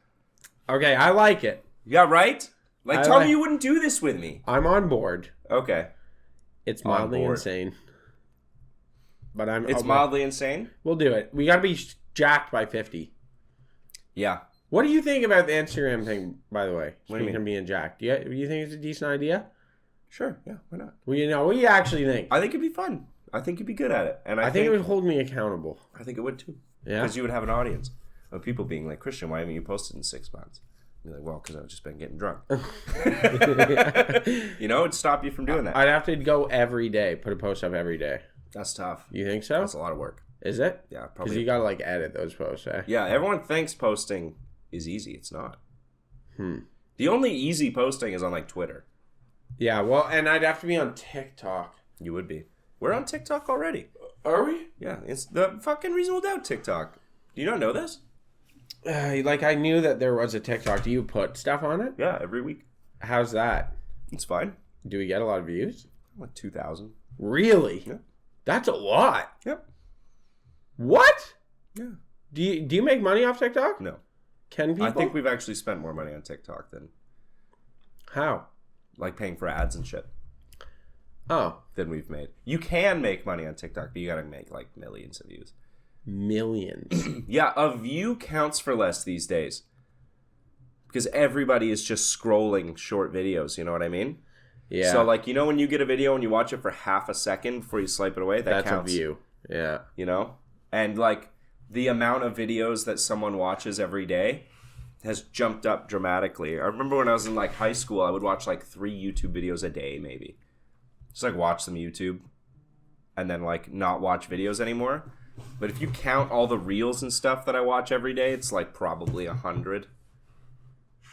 Okay, I like it. Yeah, right? Like, tell me you wouldn't do this with me. I'm on board. Okay. It's mildly insane. But It's mildly insane? We'll do it. We gotta be jacked by 50. Yeah. What do you think about the Instagram thing, by the way? What do you mean? Being jacked. Do you think it's a decent idea? Sure, yeah, why not? Well, what do you actually think? I think it'd be fun. I think you'd be good at it. And I think it would hold me accountable. I think it would too. Yeah. Because you would have an audience of people being like, Christian, why haven't you posted in 6 months? You're like, well, because I've just been getting drunk. You know, it'd stop you from doing that. I'd have to go every day, put a post up every day. That's tough. You think so? That's a lot of work. Is it? Yeah, probably. Because you gotta like edit those posts, eh? Yeah, everyone thinks posting is easy. It's not. The only easy posting is on like Twitter. Yeah, well, and I'd have to be on TikTok. You would be. We're on TikTok already. Are we? Yeah, it's the fucking Reasonable Doubt TikTok. Do you not know this? Like, I knew that there was a TikTok. Do you put stuff on it? Yeah, every week. How's that? It's fine. Do we get a lot of views? Like 2,000. Really? Yeah. That's a lot. Yep. What? Yeah. Do you make money off TikTok? No. Can people? I think we've actually spent more money on TikTok than... How? Like paying for ads and shit. Oh. Than we've made. You can make money on TikTok, but you gotta make like millions of views. Millions. Yeah, a view counts for less these days. Because everybody is just scrolling short videos, you know what I mean? Yeah. So like, you know when you get a video and you watch it for half a second before you swipe it away? That's counts. A view. Yeah. You know? And like, the amount of videos that someone watches every day has jumped up dramatically. I remember when I was in like high school, I would watch like 3 YouTube videos a day, maybe. Just like watch some YouTube and then like not watch videos anymore. But if you count all the reels and stuff that I watch every day, it's like probably 100.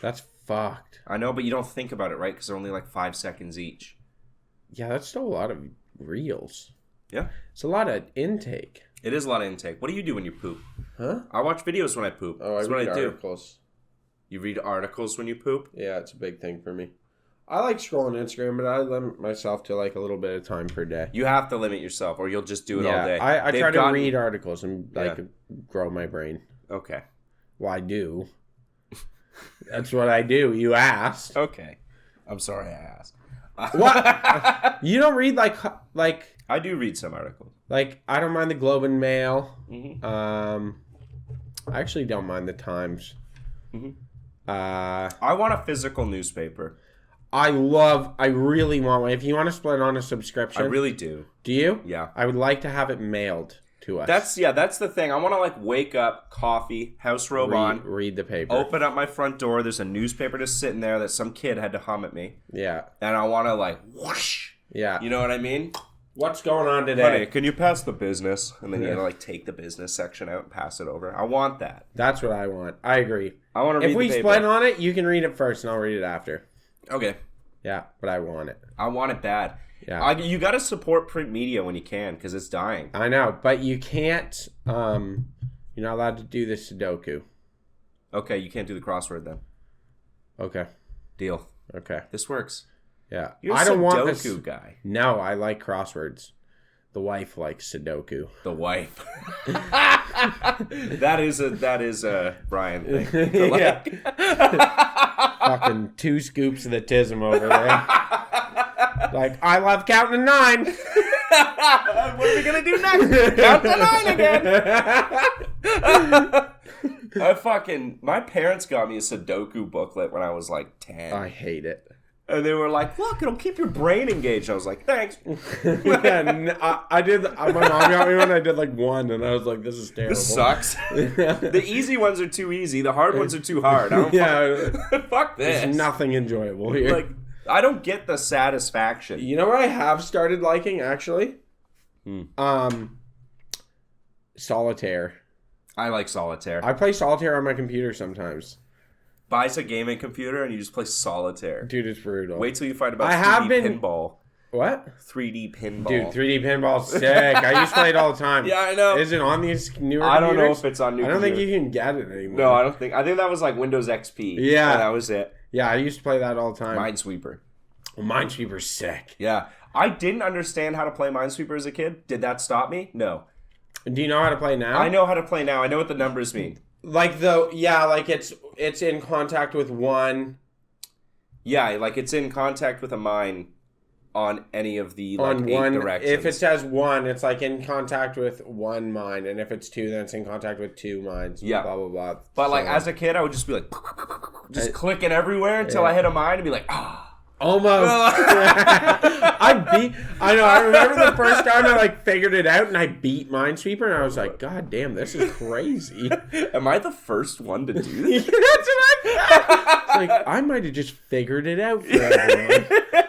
That's fucked. I know, but you don't think about it, right? Because they're only like 5 seconds each. Yeah, that's still a lot of reels. Yeah. It's a lot of intake. It is a lot of intake. What do you do when you poop? Huh? I watch videos when I poop. Oh, That's I what read I do. articles. You read articles when you poop? Yeah, it's a big thing for me. I like scrolling Instagram, but I limit myself to like a little bit of time per day. You have to limit yourself, or you'll just do it all day. I They've try to gotten- read articles and like grow my brain. Okay. Well, I do. That's what I do. You asked. Okay. I'm sorry I asked. What? You don't read like I do read some articles. like I don't mind the Globe and Mail. Mm-hmm. I actually don't mind the Times. Mm-hmm. I I want a physical newspaper. really want one. If you want to split on a subscription, I really do. do you? Yeah. I would like to have it mailed to us. That's the thing. I want to like wake up, coffee, house robe on, read the paper. open up my front door. There's a newspaper just sitting there that some kid had to hum at me, Yeah. and I want to like whoosh. Yeah. You know what I mean? What's going on today? Honey, can you pass the business? And then you Yeah. gotta like take the business section out and pass it over. I want that. That's what I want. I agree. I want to read If we the paper. split on it, you can read it first and I'll read it after. Okay. Yeah, but I want it. I want it bad. Yeah. You got to support print media when you can because it's dying. I know, but you can't you're not allowed to do the Sudoku. Okay, you can't do the crossword then. Okay. Deal. Okay. This works. Yeah. You're a I don't Sudoku want this guy. No, I like crosswords. The wife likes Sudoku. The wife. that is a Brian thing. To like. Fucking 2 scoops of the tism over there. Like, I love counting to 9. What are we gonna do next? Count to 9 again. My parents got me a Sudoku booklet when I was like 10. I hate it. And they were like, look, it'll keep your brain engaged. I was like, thanks. I did. My mom got me one. I did like 1, and I was like, "This is terrible. This sucks. The easy ones are too easy. The hard ones are too hard. I don't fuck this. There's nothing enjoyable here. Like, I don't get the satisfaction. You know what I have started liking actually? Solitaire. I like solitaire. I play solitaire on my computer sometimes. Buys a gaming computer and you just play solitaire. Dude, it's brutal. Wait till you find about I 3D have been- pinball. What? 3D pinball. Dude, 3D pinball's sick. I used to play it all the time. Yeah, I know. Is it on these newer I don't know computers? if it's on new I don't think computers. you can get it anymore. No, I don't think. I think that was like Windows XP. Yeah. And that was it. Yeah, I used to play that all the time. Minesweeper. Minesweeper's sick. Yeah. I didn't understand how to play Minesweeper as a kid. Did that stop me? No. Do you know how to play now? I know how to play now. I know what the numbers mean. Like it's in contact with 1 Yeah, like it's in contact with a mine on any of the like on 8 1. directions. If it says 1, it's like in contact with 1 mine, and if it's 2, then it's in contact with 2 mines. Yeah. Blah blah blah. But like So- as a kid, I would just be like, just clicking everywhere until I hit a mine and be like, ah. Almost. I remember the first time I like figured it out and I beat Minesweeper and I was like, God damn, this is crazy. Am I the first one to do this? That's what I thought. It's like, I might have just figured it out for everyone.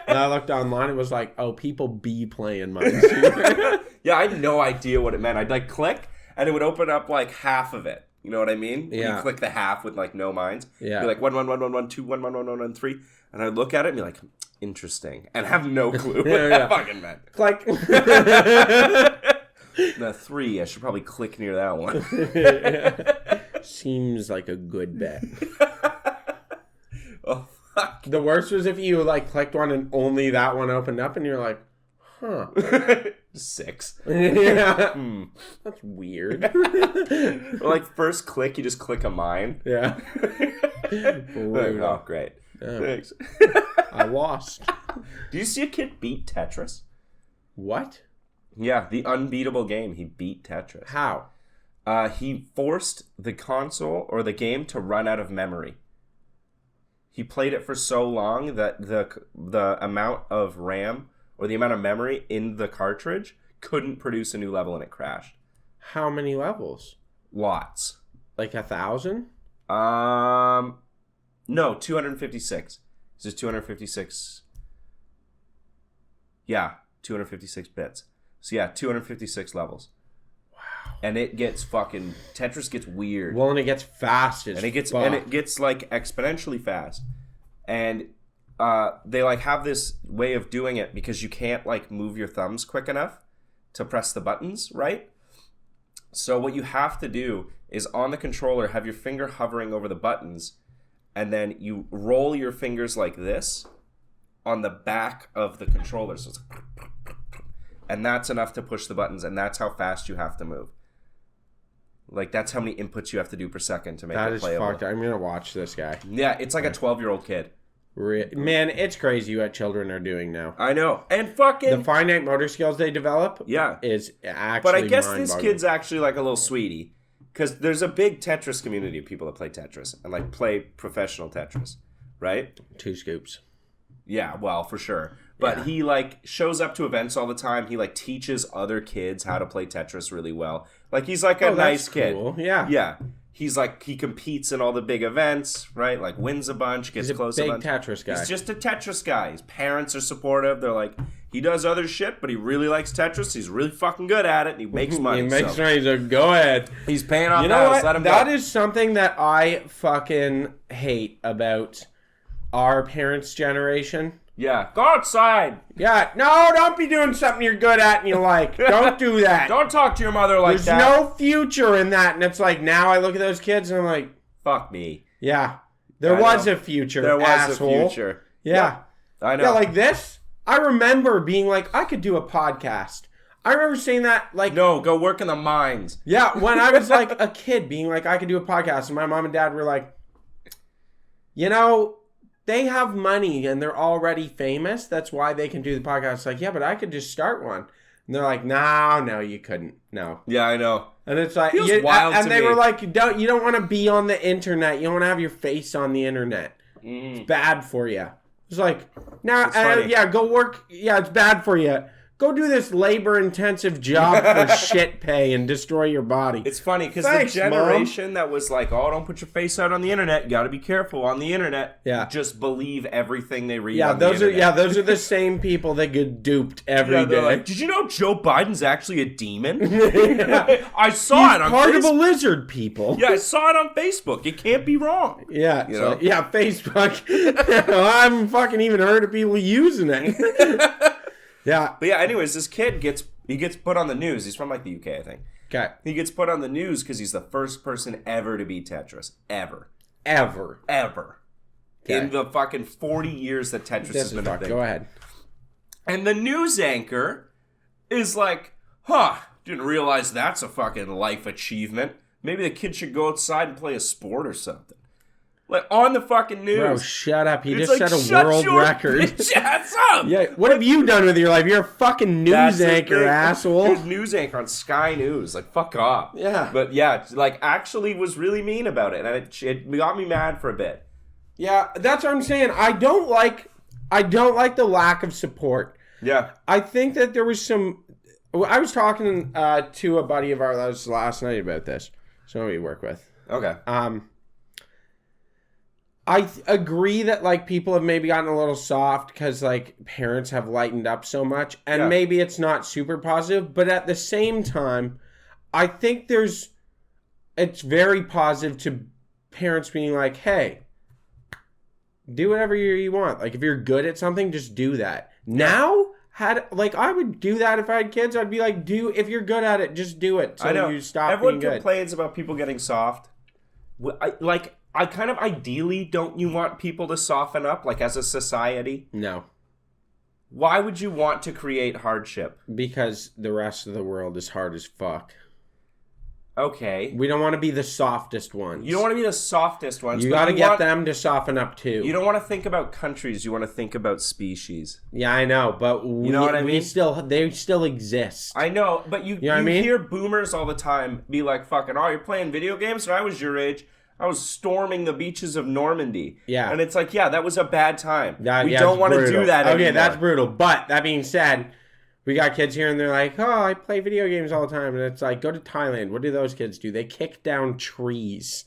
And I looked online and was like, oh, people be playing Minesweeper. Yeah, I had no idea what it meant. I'd like click and it would open up like half of it. You know what I mean? Yeah. You click the half with like no mines. Yeah. Be like 1 1 1 1 1 2 1 1 1 1 1 3. And I'd look at it and be like, interesting. And have no clue what that fucking meant. Like, The 3, I should probably click near that one. seems like a good bet. Oh, fuck. The worst was if you like clicked one and only that one opened up and you're like, huh. 6. Yeah. That's weird. Like first click, you just click a mine. Yeah. Like, Brutal. oh, great. Thanks. I lost. Do you see a kid beat Tetris? What? Yeah, the unbeatable game. He beat Tetris. How? He forced the console or the game to run out of memory. He played it for so long that the amount of RAM or the amount of memory in the cartridge couldn't produce a new level and it crashed. How many levels? Lots. Like 1,000? No, 256. This is 256. Yeah, 256 bits. So yeah, 256 levels. Wow. And it gets fucking Tetris gets weird. Well, and it gets fast as and it fuck. gets like exponentially fast. And they like have this way of doing it because you can't like move your thumbs quick enough to press the buttons, right? So what you have to do is on the controller have your finger hovering over the buttons, and then you roll your fingers like this on the back of the controller. So it's and that's enough to push the buttons, and that's how fast you have to move. Like, that's how many inputs you have to do per second to make it playable. That is fucked. I'm going to watch this guy. Yeah, it's like a 12-year-old kid. Man, it's crazy what children are doing now. I know. And fucking... The finite motor skills they develop yeah. is actually But I guess this mind-boggling. kid's actually like a little sweetie. Because there's a big Tetris community of people that play Tetris. And like play professional Tetris. Right? 2 scoops. Yeah, well, for sure. But he like shows up to events all the time. He like teaches other kids how to play Tetris really well. Like he's like a nice kid. Cool. Yeah. Yeah. He's like, he competes in all the big events, right? Like wins a bunch, gets close a bunch. He's a big Tetris guy. He's just a Tetris guy. His parents are supportive. They're like, he does other shit, but he really likes Tetris. He's really fucking good at it, and he makes money. He makes money, so go ahead. He's paying off You know house. what? Let him That go. is something that I fucking hate about our parents' generation. Yeah. Go outside. Yeah, no, don't be doing something you're good at and you like. Don't do that. Don't talk to your mother like There's that. no future in that. And it's like, now I look at those kids and I'm like, fuck me. yeah, there was a future, There was asshole. a future. Yeah. I know. Yeah, like this. I remember being like, I could do a podcast. I remember saying that, like... No, go work in the mines. Yeah, when I was like a kid, being like, I could do a podcast. And my mom and dad were like, you know... They have money and they're already famous. That's why they can do the podcast. It's like, yeah, but I could just start one. And they're like, no, you couldn't. No. Yeah, I know. And it's like, Feels wild and to they me. were like, you don't want to be on the internet. You don't want to have your face on the internet. It's bad for you. It's like, funny. yeah, go work. Yeah, it's bad for you. Go do this labor-intensive job for shit pay and destroy your body. It's funny because the Thanks, generation that was like, oh, don't put your face out on the internet. You got to be careful on the internet. Yeah. Just believe everything they read Yeah, on the internet. those are the same people that get duped every Yeah, day. they're like, did you know Joe Biden's actually a demon? I saw He's it on part of a Facebook. lizard people. Yeah, I saw it on Facebook. It can't be wrong. Yeah, You so- know? yeah, Facebook. I haven't fucking even heard of people using it. Yeah. But yeah, anyways, this kid gets put on the news. He's from like the UK, I think. Okay. He gets put on the news because he's the first person ever to beat Tetris. Ever. Ever. Okay. In the fucking 40 years that Tetris This has is been a fuck. thing. Go ahead. And the news anchor is like, huh, didn't realize that's a fucking life achievement. Maybe the kid should go outside and play a sport or something. Like, on the fucking news. Bro, shut up. He It's just like, set a shut world your record. bitch ass up. Yeah, what have you done with your life? You're a fucking That's news the anchor, thing. asshole. He was news anchor on Sky News. Like, fuck off. Yeah. But yeah, like, actually was really mean about it. And it got me mad for a bit. Yeah, that's what I'm saying. I don't like the lack of support. Yeah. I think that there was some... I was talking to a buddy of ours last night about this. Somebody we work with. Okay. I agree that like people have maybe gotten a little soft because like parents have lightened up so much, and Yeah. maybe it's not super positive. But at the same time, I think it's very positive to parents being like, "Hey, do whatever you want. Like if you're good at something, just do that." Now, I would do that if I had kids. I'd be like, if you're good at it, just do it. So I know. you stop Everyone being good. complains about people getting soft. I kind of ideally don't you want people to soften up, like as a society? No, Why would you want to create hardship? because the rest of the world is hard as fuck. Okay. We don't want to be the softest ones. You don't want to be the softest ones. You but got to get want- them to soften up too. You don't want to think about countries. You want to think about species. Yeah, I know, but You know what I mean? they still exist. I know, but you know what I mean? hear boomers all the time be like, fucking, oh, you're playing video games? When I was your age, I was storming the beaches of Normandy. Yeah. And it's like, yeah, that was a bad time. Yeah, we yeah, don't it's want to brutal. do that Okay, anymore. that's brutal. But that being said, we got kids here and they're like, oh, I play video games all the time. And it's like, go to Thailand. What do those kids do? They kick down trees.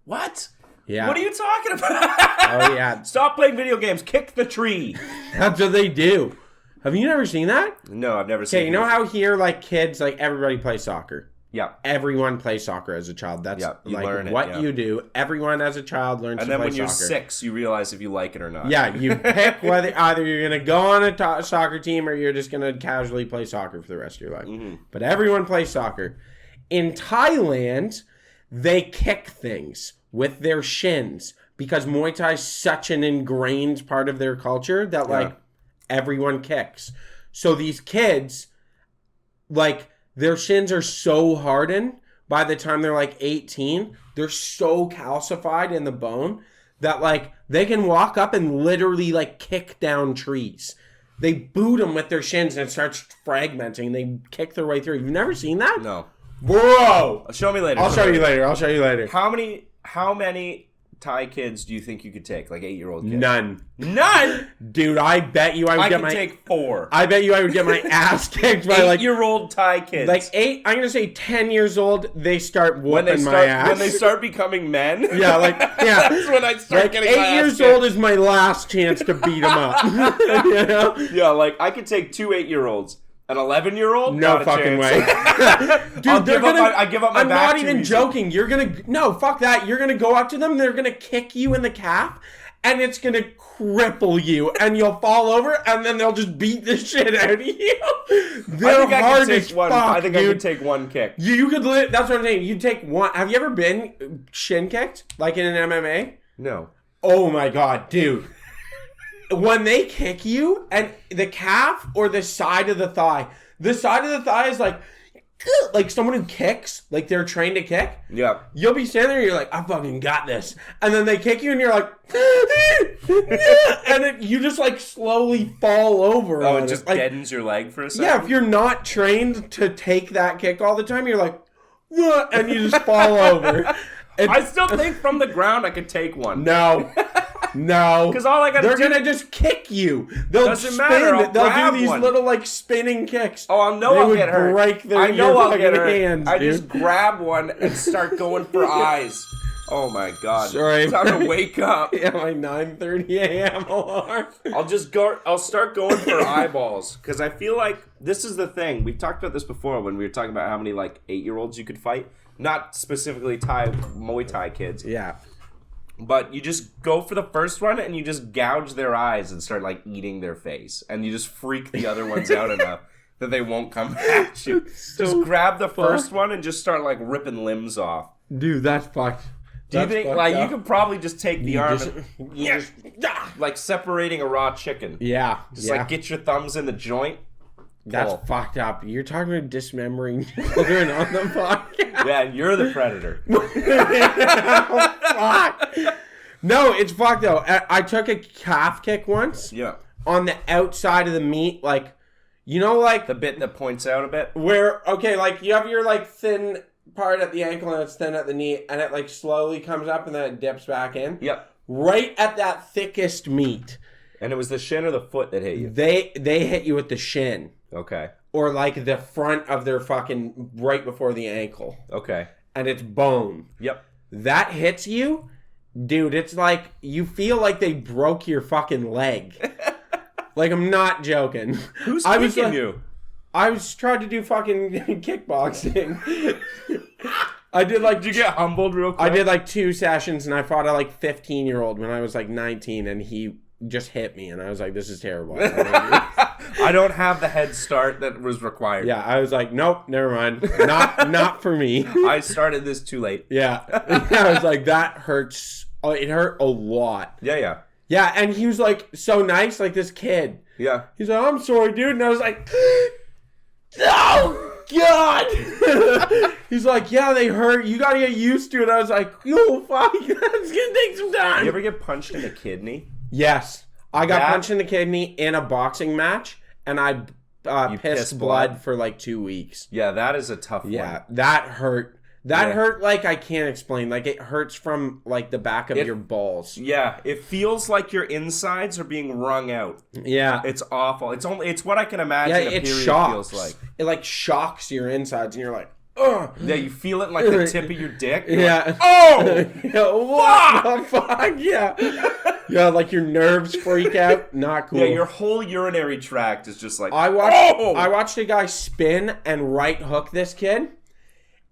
What? Yeah. What are you talking about? Oh, yeah. Stop playing video games. Kick the tree. That's what they do. Have you never seen that? No, I've never seen Okay, you know how here, like, kids, like, everybody plays soccer? Yeah. Everyone plays soccer as a child. That's you like learn it, what yeah. you do. Everyone as a child learns to play soccer. And then when you're 6, you realize if you like it or not. Yeah, you pick whether either you're going to go on a soccer team or you're just going to casually play soccer for the rest of your life. Mm-hmm. But everyone plays soccer. In Thailand, they kick things with their shins because Muay Thai is such an ingrained part of their culture that, like, everyone kicks. So these kids, like, their shins are so hardened by the time they're like 18. They're so calcified in the bone that, like, they can walk up and literally, like, kick down trees. They boot them with their shins and it starts fragmenting. They kick their way through. You've never seen that? No. Bro! Show me later. I'll show you later. How many Thai kids do you think you could take? Like 8-year-old kids? None. None? Dude, I bet you I would I get can my... take 4. I bet you I would get my ass kicked by, like... 8-year-old Thai kids. Like, I'm going to say 10 years old, they start whooping my ass. When they start becoming men? Yeah, like, yeah. That's when I start like, getting 8 my ass years kicked. old is my last chance to beat them up. You know? Yeah, like, I could take 2 8-year-olds. An 11-year-old? No Not a fucking chance. way. Dude, I give up my I'm back not too even easy. joking. You're gonna... No, fuck that. You're gonna go up to them, they're gonna kick you in the calf, and it's gonna cripple you, and you'll fall over, and then they'll just beat the shit out of you. They're hard as fuck, I think I dude. could take 1 kick. You could... That's what I'm saying. You take one... Have you ever been shin kicked? Like in an MMA? No. Oh my god, dude. When they kick you, and the calf or the side of the thigh is like someone who kicks, like they're trained to kick. Yeah. You'll be standing there, you're like, I fucking got this. And then they kick you and you're like, and you just like slowly fall over. Oh, on it just like, deadens your leg for a second? yeah, if you're not trained to take that kick all the time, you're like, and you just fall over. I still think from the ground I could take one. No. Because all I gotta They're do... gonna just kick you. They'll Doesn't spin. matter, I'll They'll grab do these one. little like spinning kicks. Oh, I know They I'll would get hurt. break I know your I'll get fucking hurt. hands, I dude. just grab one and start going for eyes. Oh my god. Sorry. Time to wake up. Yeah, my 9:30 a.m. alarm. I'll start going for eyeballs. Because I feel like this is the thing. We've talked about this before when we were talking about how many like 8-year-olds you could fight. Not specifically Muay Thai kids. Yeah. But you just go for the first one and you just gouge their eyes and start like eating their face. And you just freak the other ones out enough that they won't come at you. Just grab the first one and just start like ripping limbs off. Dude, that's fucked. Do you think like you could probably just take the arm just- and like separating a raw chicken? Yeah. Just yeah. like get your thumbs in the joint. That's Cool. fucked up. You're talking about dismembering children on the podcast. Yeah, you're the predator. Fuck. No, it's fucked though. I took a calf kick once. Yeah. On the outside of the meat, like, you know, like The bit that points out a bit. where, okay, like you have your like thin part at the ankle and it's thin at the knee, and it like slowly comes up and then it dips back in. Yep. Right at that thickest meat, And it was the shin or the foot that hit you? they hit you with the shin Okay. or like the front of their fucking right before the ankle, Okay. and it's bone. Yep. That hits you, dude. It's like you feel like they broke your fucking leg. Like, I'm not joking. Who's I was kicking like- you? I was trying to do fucking kickboxing. I did like... Did you get humbled real quick? I did like 2 sessions and I fought a like 15-year-old when I was like 19 and he just hit me and I was like, this is terrible. I don't have the head start that was required. Yeah, I was like, nope, never mind. Not for me. I started this too late. Yeah. I was like, that hurts. Oh, it hurt a lot. Yeah. Yeah, and he was like so nice, like this kid. Yeah. He's like, I'm sorry, dude. And I was like, oh, God. He's like, yeah, they hurt. You got to get used to it. I was like, yo, fuck, that's going to take some time. You ever get punched in the kidney? Yes. I got That- punched in the kidney in a boxing match, and I pissed pissed blood blood? for like 2 weeks. Yeah, that is a tough Yeah, one. that hurt. That Yeah. hurt like I can't explain. Like it hurts from like the back of your balls. Yeah, it feels like your insides are being wrung out. Yeah. It's awful. It's what I can imagine Yeah, a it period shocks. feels like. It like shocks your insides, and you're like, Yeah, you feel it like the tip of your dick. You're Yeah. like, oh! Yeah, what the fuck? Yeah. Yeah, like your nerves freak out. Not cool. Yeah, your whole urinary tract is just like, I oh! watched a guy spin and right hook this kid,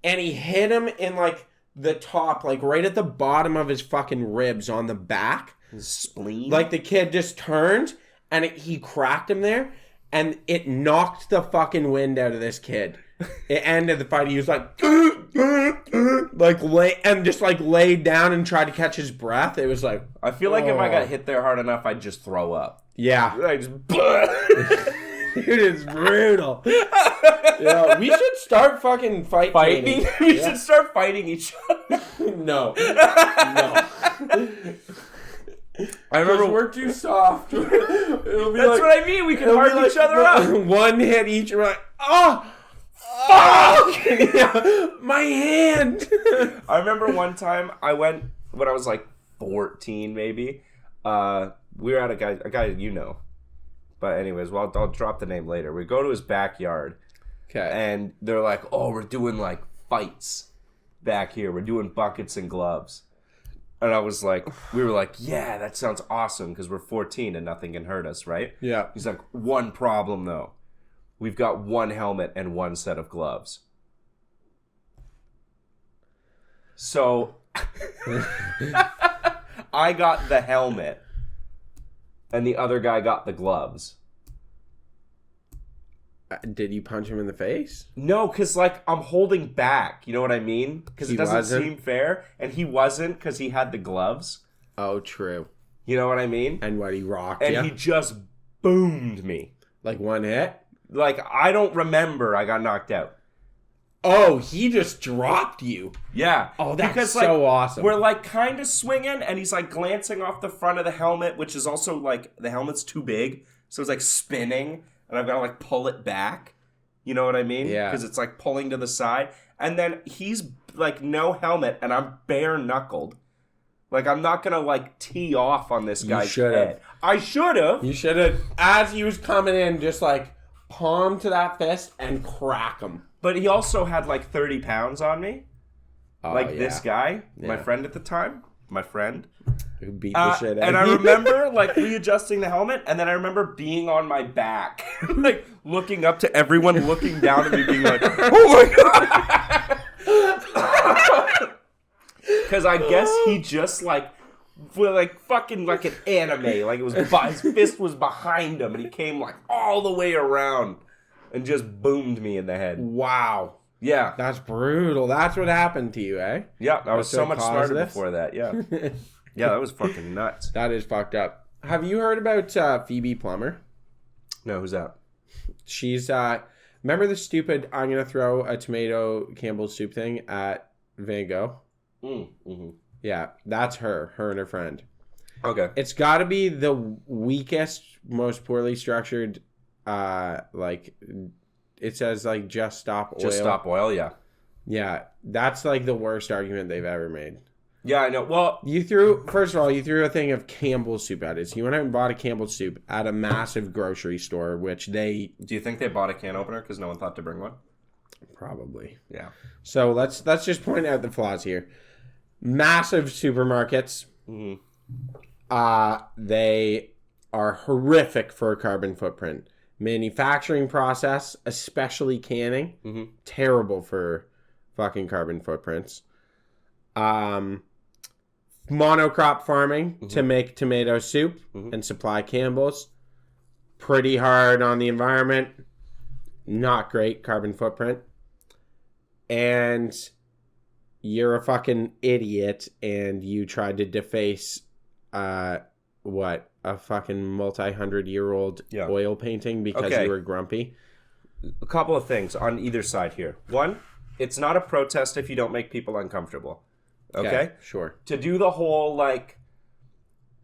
and he hit him in like the top, like right at the bottom of his fucking ribs on the back. His spleen? Like the kid just turned and he cracked him there, and it knocked the fucking wind out of this kid. It ended the fight. He was like laid down and tried to catch his breath. It was like, I feel like if I got hit there hard enough, I'd just throw up. yeah. I just... Dude, it's brutal. Yeah, we should start fucking Fighting? We should start fighting each other. No. I remember we're too soft. It'll be That's what I mean. We can harden each other up. One hit each. We're like, oh, fuck! Yeah, my hand. I remember one time I went when I was like 14, maybe. We were at a guy you know. But anyways, well, I'll drop the name later. We go to his backyard. Okay. And they're like, oh, we're doing like fights back here. We're doing buckets and gloves. And I was like, we were like, yeah, that sounds awesome because we're 14 and nothing can hurt us, right? Yeah. He's like, one problem though. We've got one helmet and one set of gloves. So I got the helmet and the other guy got the gloves. Did you punch him in the face? No, because, like, I'm holding back. You know what I mean? Because it doesn't seem fair. And he wasn't because he had the gloves. Oh, true. You know what I mean? And what, he rocked And ya? he just boomed me. Like one hit? Like, I don't remember I got knocked out. Oh, he just dropped you. Yeah. Oh, that's because, so awesome. We're, like, kind of swinging, and he's, like, glancing off the front of the helmet, which is also, like, the helmet's too big. So it's, like, spinning. And I've got to, like, pull it back. You know what I mean? Yeah. Because it's, like, pulling to the side. And then he's, like, no helmet, and I'm bare-knuckled. Like, I'm not going to, like, tee off on this guy's head. I should have. You should have, as he was coming in, just, like, palm to that fist and crack him. But he also had, like, 30 pounds on me. Oh, Like, yeah. this guy, my Yeah. friend at the time. My friend. Who beat the shit out And of I you. remember, like, readjusting the helmet, and then I remember being on my back, like, looking up to everyone, looking down at me, being like, oh my god! Because I guess he just, like, fucking like an anime, like, it was, his fist was behind him, and he came, like, all the way around, and just boomed me in the head. Wow. Yeah. That's brutal. That's what happened to you, eh? Yeah, I was so much smarter this? before that, yeah. Yeah, that was fucking nuts. That is fucked up. Have you heard about Phoebe Plummer? No, who's that? She's, remember the stupid, I'm going to throw a tomato Campbell's soup thing at Van Gogh? Mm-hmm. Yeah, that's her and her friend. Okay. It's got to be the weakest, most poorly structured, like, it says, like, just stop oil. Just stop oil, yeah. Yeah, that's, like, the worst argument they've ever made. Yeah, I know. Well, First of all, you threw a thing of Campbell's soup at it. So you went out and bought a Campbell's soup at a massive grocery store, which they... do you think they bought a can opener because no one thought to bring one? Probably. Yeah. So let's just point out the flaws here. Massive supermarkets. Mm-hmm. They are horrific for a carbon footprint. Manufacturing process, especially canning, terrible for fucking carbon footprints. Monocrop farming to make tomato soup and supply Campbell's, pretty hard on the environment, not great carbon footprint. And you're a fucking idiot and you tried to deface a fucking multi-100-year-old oil painting because you were grumpy. A couple of things on either side here. One, it's not a protest if you don't make people uncomfortable. Okay? Sure. To do the whole, like,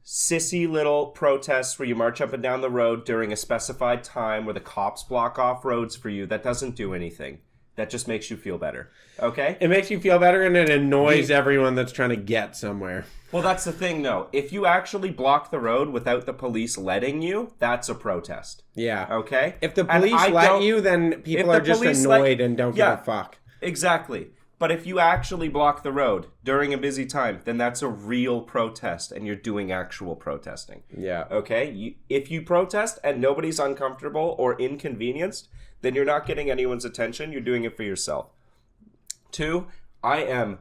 sissy little protests where you march up and down the road during a specified time where the cops block off roads for you, that doesn't do anything. That just makes you feel better. Okay? It makes you feel better and it annoys everyone that's trying to get somewhere. Well, that's the thing, though. If you actually block the road without the police letting you, that's a protest. Yeah. Okay? If the police let you, then people are just annoyed and don't give a fuck. Exactly. But if you actually block the road during a busy time, then that's a real protest and you're doing actual protesting. Yeah. Okay? If you protest and nobody's uncomfortable or inconvenienced, then you're not getting anyone's attention. You're doing it for yourself. 2, I am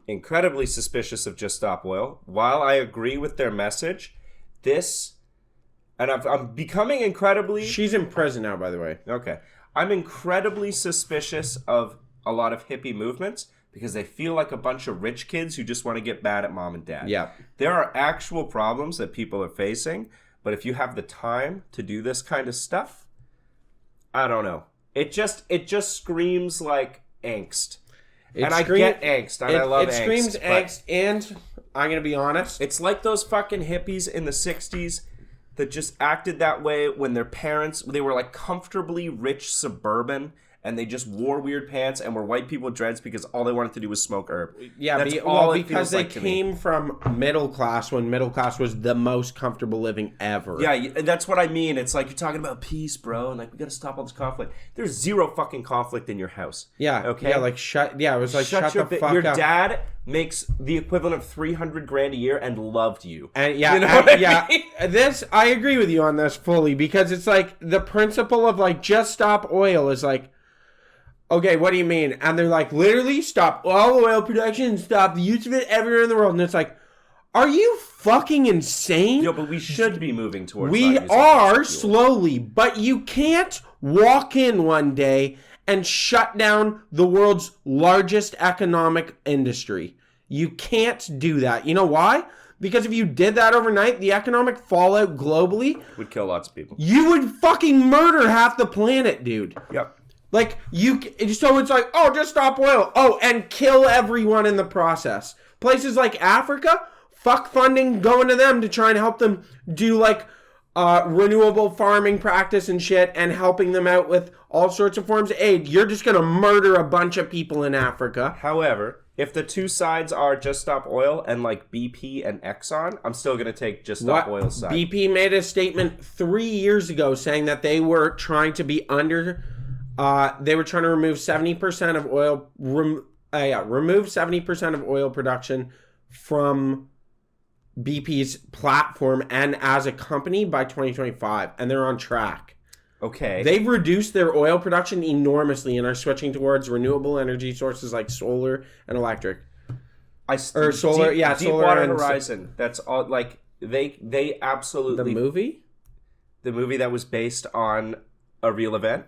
incredibly suspicious of Just Stop Oil. While I agree with their message, and I'm becoming incredibly... She's in prison now, by the way. Okay. I'm incredibly suspicious of a lot of hippie movements because they feel like a bunch of rich kids who just want to get bad at mom and dad. Yeah. There are actual problems that people are facing, but if you have the time to do this kind of stuff, I don't know. It just screams like angst. I get angst, and I love angst. It screams angst, and I'm going to be honest. It's like those fucking hippies in the 60s that just acted that way when their parents, they were like comfortably rich suburban, and they just wore weird pants and were white people with dreads because all they wanted to do was smoke herb. Yeah, because they came from middle class when middle class was the most comfortable living ever. Yeah, that's what I mean. It's like you're talking about peace, bro, and like we got to stop all this conflict. There's zero fucking conflict in your house. Yeah. Okay. Yeah, like shut the fuck up. Your dad makes the equivalent of $300,000 a year and loved you. And yeah, you know I mean? This I agree with you on this fully because it's like the principle of like Just Stop Oil is like, okay, what do you mean? And they're like, literally stop all oil production, stop the use of it everywhere in the world. And it's like, are you fucking insane? No, but we should be moving towards We are slowly, but you can't walk in one day and shut down the world's largest economic industry. You can't do that. You know why? Because if you did that overnight, the economic fallout globally would kill lots of people. You would fucking murder half the planet, dude. Yep. Like, so it's like, oh, just stop oil. Oh, and kill everyone in the process. Places like Africa, fuck funding going to them to try and help them do, like, renewable farming practice and shit and helping them out with all sorts of forms of aid. You're just going to murder a bunch of people in Africa. However, if the two sides are Just Stop Oil and, like, BP and Exxon, I'm still going to take Just Stop Oil's side. BP made a statement 3 years ago saying that they were trying to be they were trying to remove 70% of oil. Remove 70% of oil production from BP's platform and as a company by 2025, and they're on track. Okay. They've reduced their oil production enormously and are switching towards renewable energy sources like solar and electric. Solar Deepwater Horizon. That's all. Like they absolutely. The movie that was based on a real event.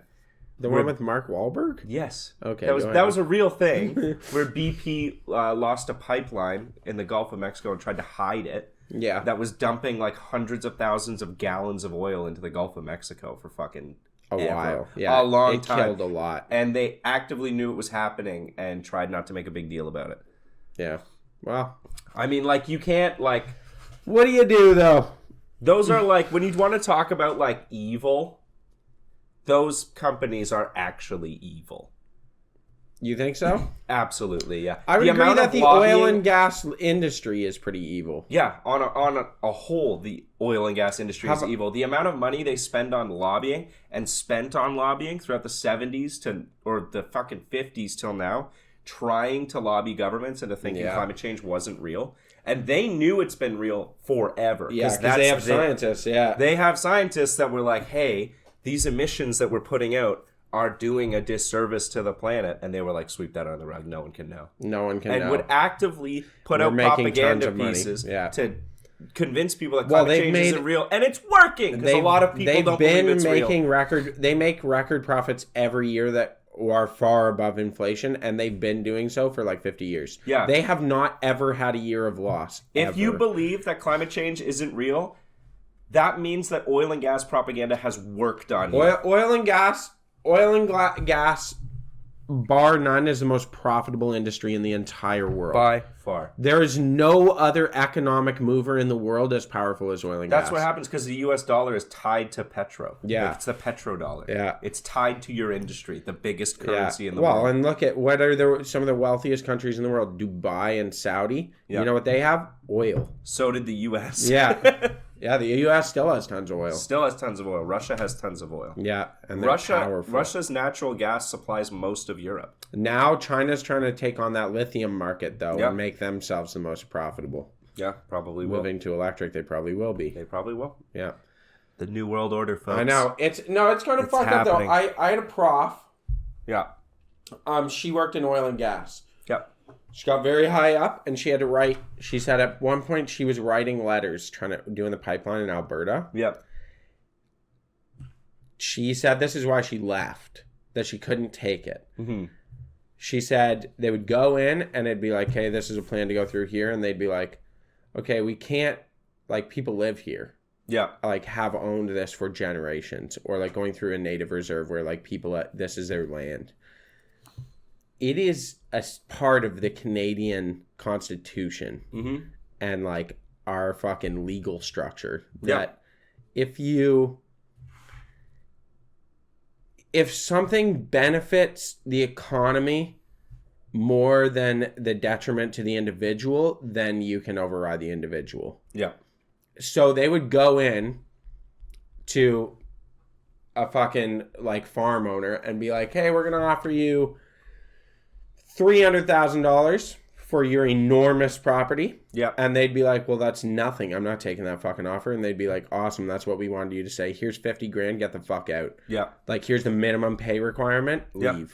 The one with Mark Wahlberg? Yes. Okay. That was a real thing where BP lost a pipeline in the Gulf of Mexico and tried to hide it. Yeah. That was dumping like hundreds of thousands of gallons of oil into the Gulf of Mexico for fucking a while. Yeah. A long time. It killed a lot. And they actively knew it was happening and tried not to make a big deal about it. Yeah. Well, I mean, like, you can't, like... What do you do, though? Those are, like, when you want to talk about, like, evil... Those companies are actually evil. You think so? Absolutely, yeah. I would agree that the oil and gas industry is pretty evil. Yeah, on a whole, the oil and gas industry is evil. The amount of money they spend on lobbying and spent on lobbying throughout the 70s or the fucking 50s till now, trying to lobby governments into thinking climate change wasn't real. And they knew it's been real forever. Yeah, because they have scientists, yeah. They have scientists that were like, hey... These emissions that we're putting out are doing a disservice to the planet. And they were like, sweep that under the rug. No one can know. No one can know. And would actively put out propaganda pieces to convince people that climate change isn't real. And it's working because a lot of people don't believe it's real. They make record profits every year that are far above inflation. And they've been doing so for like 50 years. Yeah. They have not ever had a year of loss. If you believe that climate change isn't real... That means that oil and gas propaganda has worked on you. Oil and gas, bar none, is the most profitable industry in the entire world. By Far. There is no other economic mover in the world as powerful as oil and gas. That's what happens because the U.S. dollar is tied to petro. Yeah. Like, it's the petrodollar. Yeah. It's tied to your industry, the biggest currency in the world. Well, and look at what are some of the wealthiest countries in the world, Dubai and Saudi. Yeah. You know what they have? Oil. So did the U.S. Yeah. Yeah, the U.S. still has tons of oil. Still has tons of oil. Russia has tons of oil. Yeah, and they're powerful. Russia's natural gas supplies most of Europe. Now China's trying to take on that lithium market, though, Yep. and make themselves the most profitable. Yeah, probably will. Moving to electric, they probably will be. They probably will. Yeah. The New World Order, folks. I know. It's kind of fucked happening. up, though. I had a prof. Yeah. She worked in oil and gas. Yep. She got very high up, and she had to write. She said at one point she was writing letters, doing the pipeline in Alberta. Yep. She said this is why she left, that she couldn't take it. Mm-hmm. She said they would go in, and it'd be like, "Hey, this is a plan to go through here," and they'd be like, "Okay, we can't. Like, people live here. Yeah. Like, have owned this for generations, or like going through a native reserve where like people, this is their land." It is a part of the Canadian Constitution and like our fucking legal structure that if something benefits the economy more than the detriment to the individual, then you can override the individual. Yeah. So they would go in to a fucking like farm owner and be like, "Hey, we're going to offer you $300,000 for your enormous property." Yeah. And they'd be like, "Well, that's nothing. I'm not taking that fucking offer." And they'd be like, "Awesome. That's what we wanted you to say. Here's 50 grand. Get the fuck out." Yeah. Like, here's the minimum pay requirement. Leave. Yep.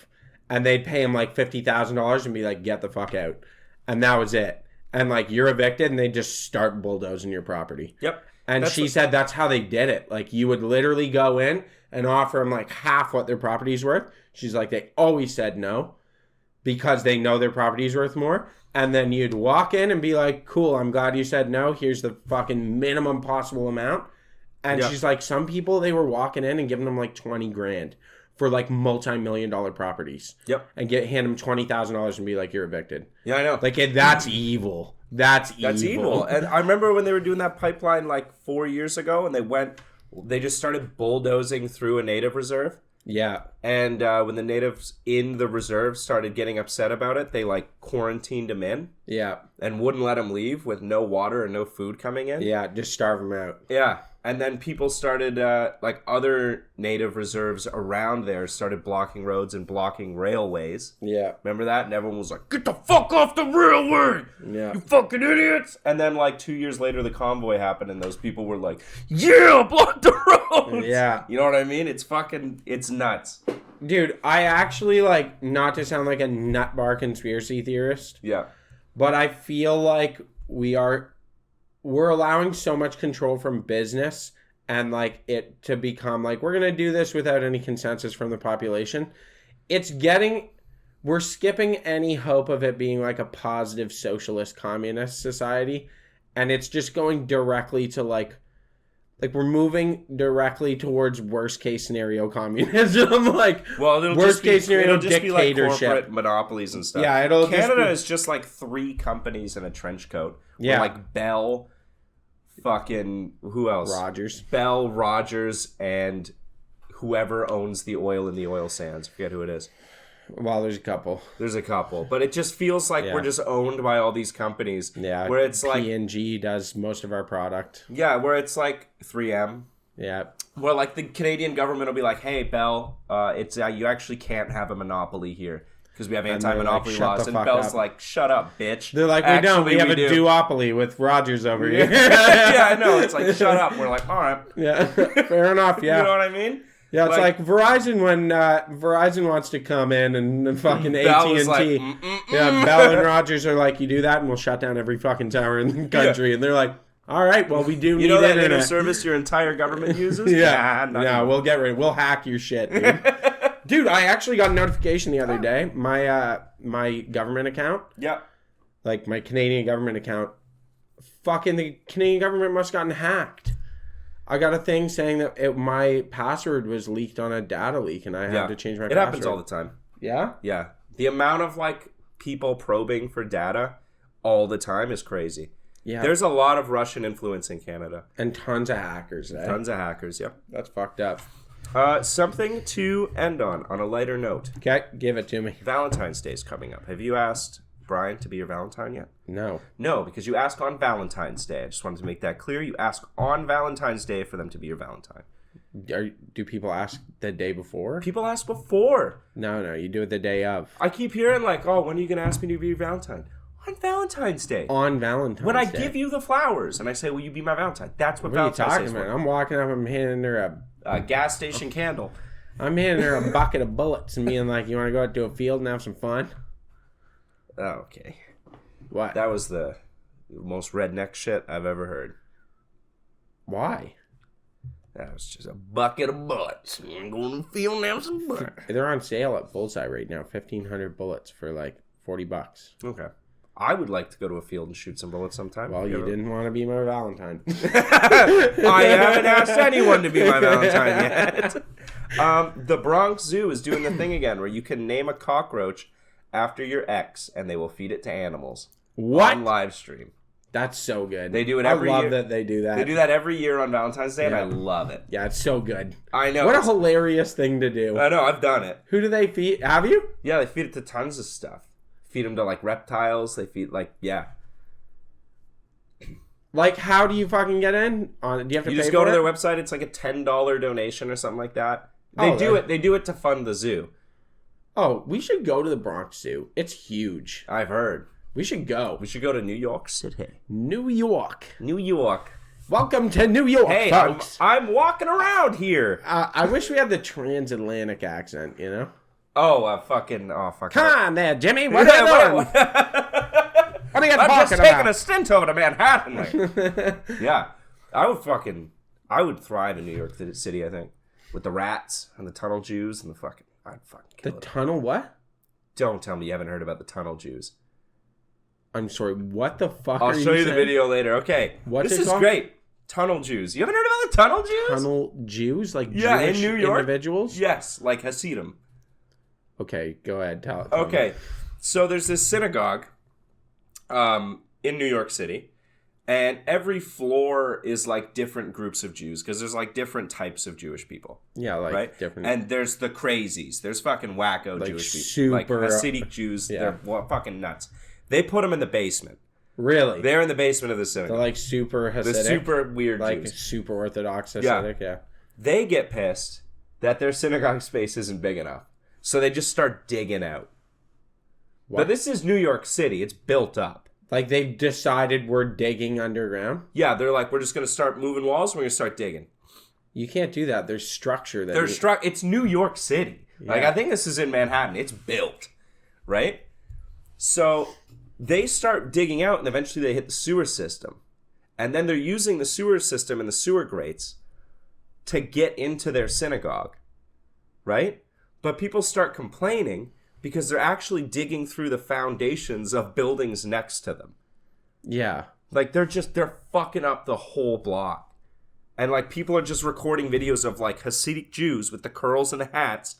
And they'd pay him like $50,000 and be like, "Get the fuck out." And that was it. And like, you're evicted, and they just start bulldozing your property. Yep. And she said that's how they did it. Like, you would literally go in and offer them like half what their property's worth. She's like, they always said no, because they know their property's worth more. And then you'd walk in and be like, "Cool, I'm glad you said no. Here's the fucking minimum possible amount." And she's like, some people, they were walking in and giving them like 20 grand for like multi-million-dollar properties. Yep. And hand them $20,000 and be like, "You're evicted." Yeah, I know. Like, that's evil. That's evil. And I remember when they were doing that pipeline like 4 years ago, and they just started bulldozing through a native reserve. Yeah. And when the natives in the reserve started getting upset about it, they like quarantined them in. Yeah. And wouldn't let them leave with no water and no food coming in. Yeah, just starve them out. Yeah. And then people started, like other native reserves around there started blocking roads and blocking railways. Yeah. Remember that? And everyone was like, "Get the fuck off the railway! Yeah. You fucking idiots!" And then like 2 years later, the convoy happened, and those people were like, "Yeah, block the roads!" Yeah. You know what I mean? It's nuts. Dude, I actually, like, not to sound like a nut bar conspiracy theorist, Yeah. but I feel like we're allowing so much control from business and like it to become like, we're going to do this without any consensus from the population. We're skipping any hope of it being like a positive socialist communist society. And it's just going directly to like we're moving directly towards worst case scenario communism. Like, well, worst case scenario it'll just dictatorship. be like corporate monopolies and stuff. Yeah, Canada is just like 3 companies in a trench coat. Yeah. Like Bell, fucking who else? Rogers. Bell, Rogers, and whoever owns the oil in the oil sands. I forget who it is. Well, there's a couple. But it just feels like Yeah. we're just owned by all these companies. Yeah, where it's like P&G does most of our product. Yeah, where it's like 3M. Yeah. Well, like the Canadian government will be like, "Hey, Bell, it's you actually can't have a monopoly here because we have anti-monopoly like, "Shut laws." the And fuck Bell's up. like, "Shut up, bitch." They're like, "We don't. We have a do. duopoly with Rogers over here." Yeah, I know. It's like, "Shut up." We're like, "All right." Yeah, fair enough. Yeah. You know what I mean? Yeah, it's like Verizon when Verizon wants to come in and fucking Bell was AT&T. like, Yeah, Bell and Rogers are like, "You do that and we'll shut down every fucking tower in the country." And they're like, "All right, well, we do need You know that internet." internet service your entire government uses? Yeah, we'll hack your shit, dude. Dude, I actually got a notification the other day. My government account. Yeah. Like my Canadian government account. Fucking the Canadian government must have gotten hacked. I got a thing saying that my password was leaked on a data leak, and I had to change my password. It happens all the time. Yeah? Yeah. The amount of, like, people probing for data all the time is crazy. Yeah. There's a lot of Russian influence in Canada. And tons of hackers, eh? Tons of hackers, yep. That's fucked up. Something to end on a lighter note. Okay, give it to me. Valentine's Day is coming up. Have you asked Brian to be your Valentine yet? No. No, because you ask on Valentine's Day. I just wanted to make that clear. You ask on Valentine's Day for them to be your Valentine. Do people ask the day before? People ask before. No, you do it the day of. I keep hearing like, oh, when are you going to ask me to be your Valentine? On Valentine's Day. On Valentine's when I Day. give you the flowers and I say, will you be my Valentine? That's what What are you Valentine's Day talking is about? for. I'm walking up, I'm handing her A gas station candle. I'm handing her a bucket of bullets and being like, you want to go out to a field and have some fun? Oh, okay. What? That was the most redneck shit I've ever heard. Why? That was just a bucket of bullets. I'm going to the field and have some fun. They're on sale at Bullseye right now. 1,500 bullets for like $40. Okay. I would like to go to a field and shoot some bullets sometime. Well, you didn't want to be my Valentine. I haven't asked anyone to be my Valentine yet. The Bronx Zoo is doing the thing again where you can name a cockroach after your ex and they will feed it to animals. What? On live stream. That's so good. They do it every year. I love that they do that. They do that every year on Valentine's Day, and Yeah. I love it. Yeah, it's so good. I know. What a hilarious thing to do. I know, I've done it. Who do they feed? Have you? Yeah, they feed it to tons of stuff. Feed them to, like, reptiles. They feed, like, yeah. Like, how do you fucking get in? Do you have to You pay just go for to it? their website. It's like a $10 donation or something like that. Oh, They do it to fund the zoo. Oh, we should go to the Bronx Zoo. It's huge. I've heard. We should go. We should go to New York City. New York. New York. Welcome to New York, Hey, folks. I'm walking around here. I wish we had the transatlantic accent, you know? Oh, fuck. Come on there, Jimmy. What are you Yeah, doing? What are you I'm talking just taking about? a stint over to Manhattan. Yeah. I would thrive in New York City, I think. With the rats and the tunnel Jews and I'd fucking The kill it. tunnel what? Don't tell me you haven't heard about the tunnel Jews. I'm sorry, what the fuck I'll are you show you the saying? video later. Okay. What's this it is called? great. Tunnel Jews. You haven't heard about the tunnel Jews? Tunnel Jews? Like Yeah, in Jewish New York. individuals? Yes, like Hasidim. Okay, go ahead. Tell me. Okay. So there's this synagogue in New York City. And every floor is like different groups of Jews because there's like different types of Jewish people. Yeah, like right? different. And there's the crazies. There's fucking wacko Like Jewish people. super- Like Hasidic Jews. Yeah. They're fucking nuts. They put them in the basement. Really? They're in the basement of the synagogue. They're like super Hasidic. The super weird like Jews. super Orthodox Hasidic, yeah. They get pissed that their synagogue space isn't big enough. So they just start digging out. What? But this is New York City. It's built up. Like they've decided we're digging underground? Yeah, they're like, we're just going to start moving walls. We're going to start digging. You can't do that. There's structure that It's New York City. Like, Yeah. I think this is in Manhattan. It's built, right? So they start digging out, and eventually they hit the sewer system. And then they're using the sewer system and the sewer grates to get into their synagogue, right? But people start complaining because they're actually digging through the foundations of buildings next to them. Yeah. Like, they're fucking up the whole block. And, like, people are just recording videos of, like, Hasidic Jews with the curls and the hats,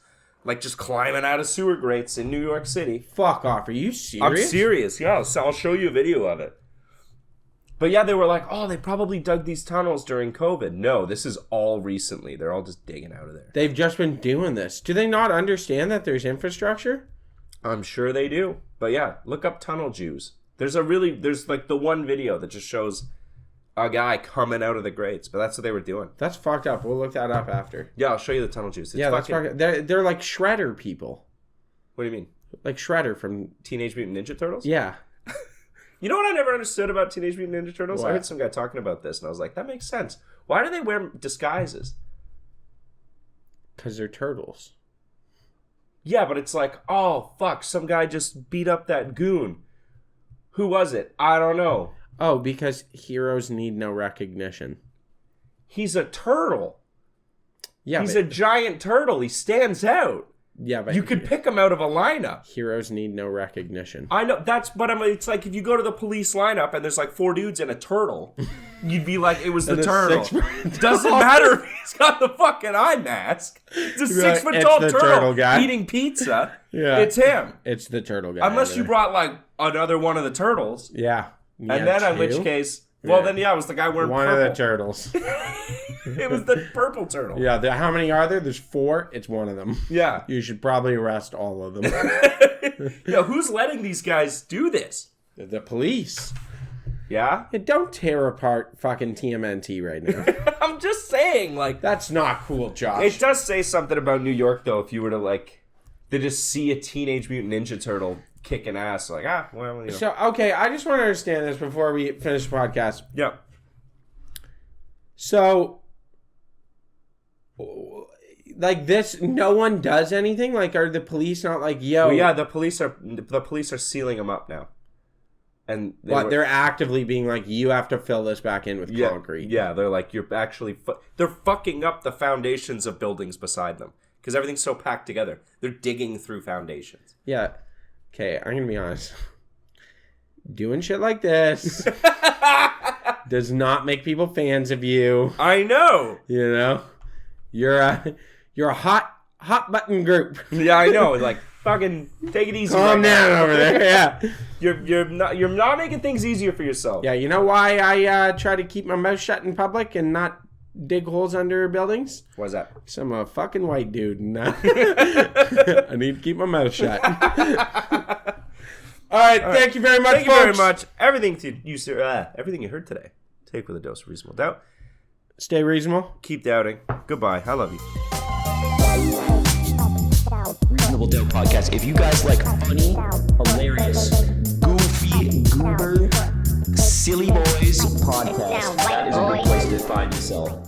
like, just climbing out of sewer grates in New York City. Fuck off. Are you serious? I'm serious, yeah. So I'll show you a video of it. But, yeah, they were like, oh, they probably dug these tunnels during COVID. No, this is all recently. They're all just digging out of there. They've just been doing this. Do they not understand that there's infrastructure? I'm sure they do. But, yeah, look up tunnel Jews. There's like the one video that just shows a guy coming out of the grates, but that's what they were doing. That's fucked up. We'll look that up after. Yeah, I'll show you the tunnel Jews. It's Yeah, that's fucking... They're like Shredder people. What do you mean? Like Shredder from... Teenage Mutant Ninja Turtles? Yeah. You know what I never understood about Teenage Mutant Ninja Turtles? What? I heard some guy talking about this, and I was like, that makes sense. Why do they wear disguises? Because they're turtles. Yeah, but it's like, oh, fuck, some guy just beat up that goon. Who was it? I don't know. Oh, because heroes need no recognition. He's a turtle. Yeah, He's but, a giant turtle. He stands out. yeah, but You could pick him out of a lineup. heroes need no recognition. I know, that's what I'm. It's like if you go to the police lineup and there's like 4 dudes and a turtle, you'd be like, it was the And a turtle. 6-foot Doesn't matter if he's got the fucking eye mask. It's a You'd be like, 6-foot "It's tall the turtle, turtle guy." eating pizza. Yeah. It's him. It's the turtle guy. Unless over you there. brought like another one of the turtles. Yeah. And then in which case, well, then it was the guy wearing one purple. of the turtles. It was the purple turtle. Yeah, how many are there? There's 4. It's one of them. Yeah. You should probably arrest all of them. Who's letting these guys do this? The police. Yeah? Don't tear apart fucking TMNT right now. I'm just saying, like... That's not cool, Josh. It does say something about New York, though, if you were to, like... To just see a Teenage Mutant Ninja Turtle kicking ass. Like, well, you know. So, okay, I just want to understand this before we finish the podcast. Yeah. So... Like this, no one does anything? Like, are the police not like, yo... Well, yeah, the police are sealing them up now. And they're actively being like, you have to fill this back in with concrete. Yeah, they're like, you're actually... they're fucking up the foundations of buildings beside them. Because everything's so packed together. They're digging through foundations. Yeah. Okay, I'm going to be honest. Doing shit like this does not make people fans of you. I know. You know? You're a hot button group. Yeah, I know. Like, fucking take it easy. Calm down over there. Yeah. You're not making things easier for yourself. Yeah, you know why I try to keep my mouth shut in public and not dig holes under buildings? Why's that? So I'm a fucking white dude. And, I need to keep my mouth shut. All right, thank you very much, Thank you very much. Everything you heard today, take with a dose of reasonable doubt. Stay reasonable. Keep doubting. Goodbye. I love you. Reasonable Doubt Podcast. If you guys like funny, hilarious, goofy, goober, silly boys podcast, that is a good place to find yourself.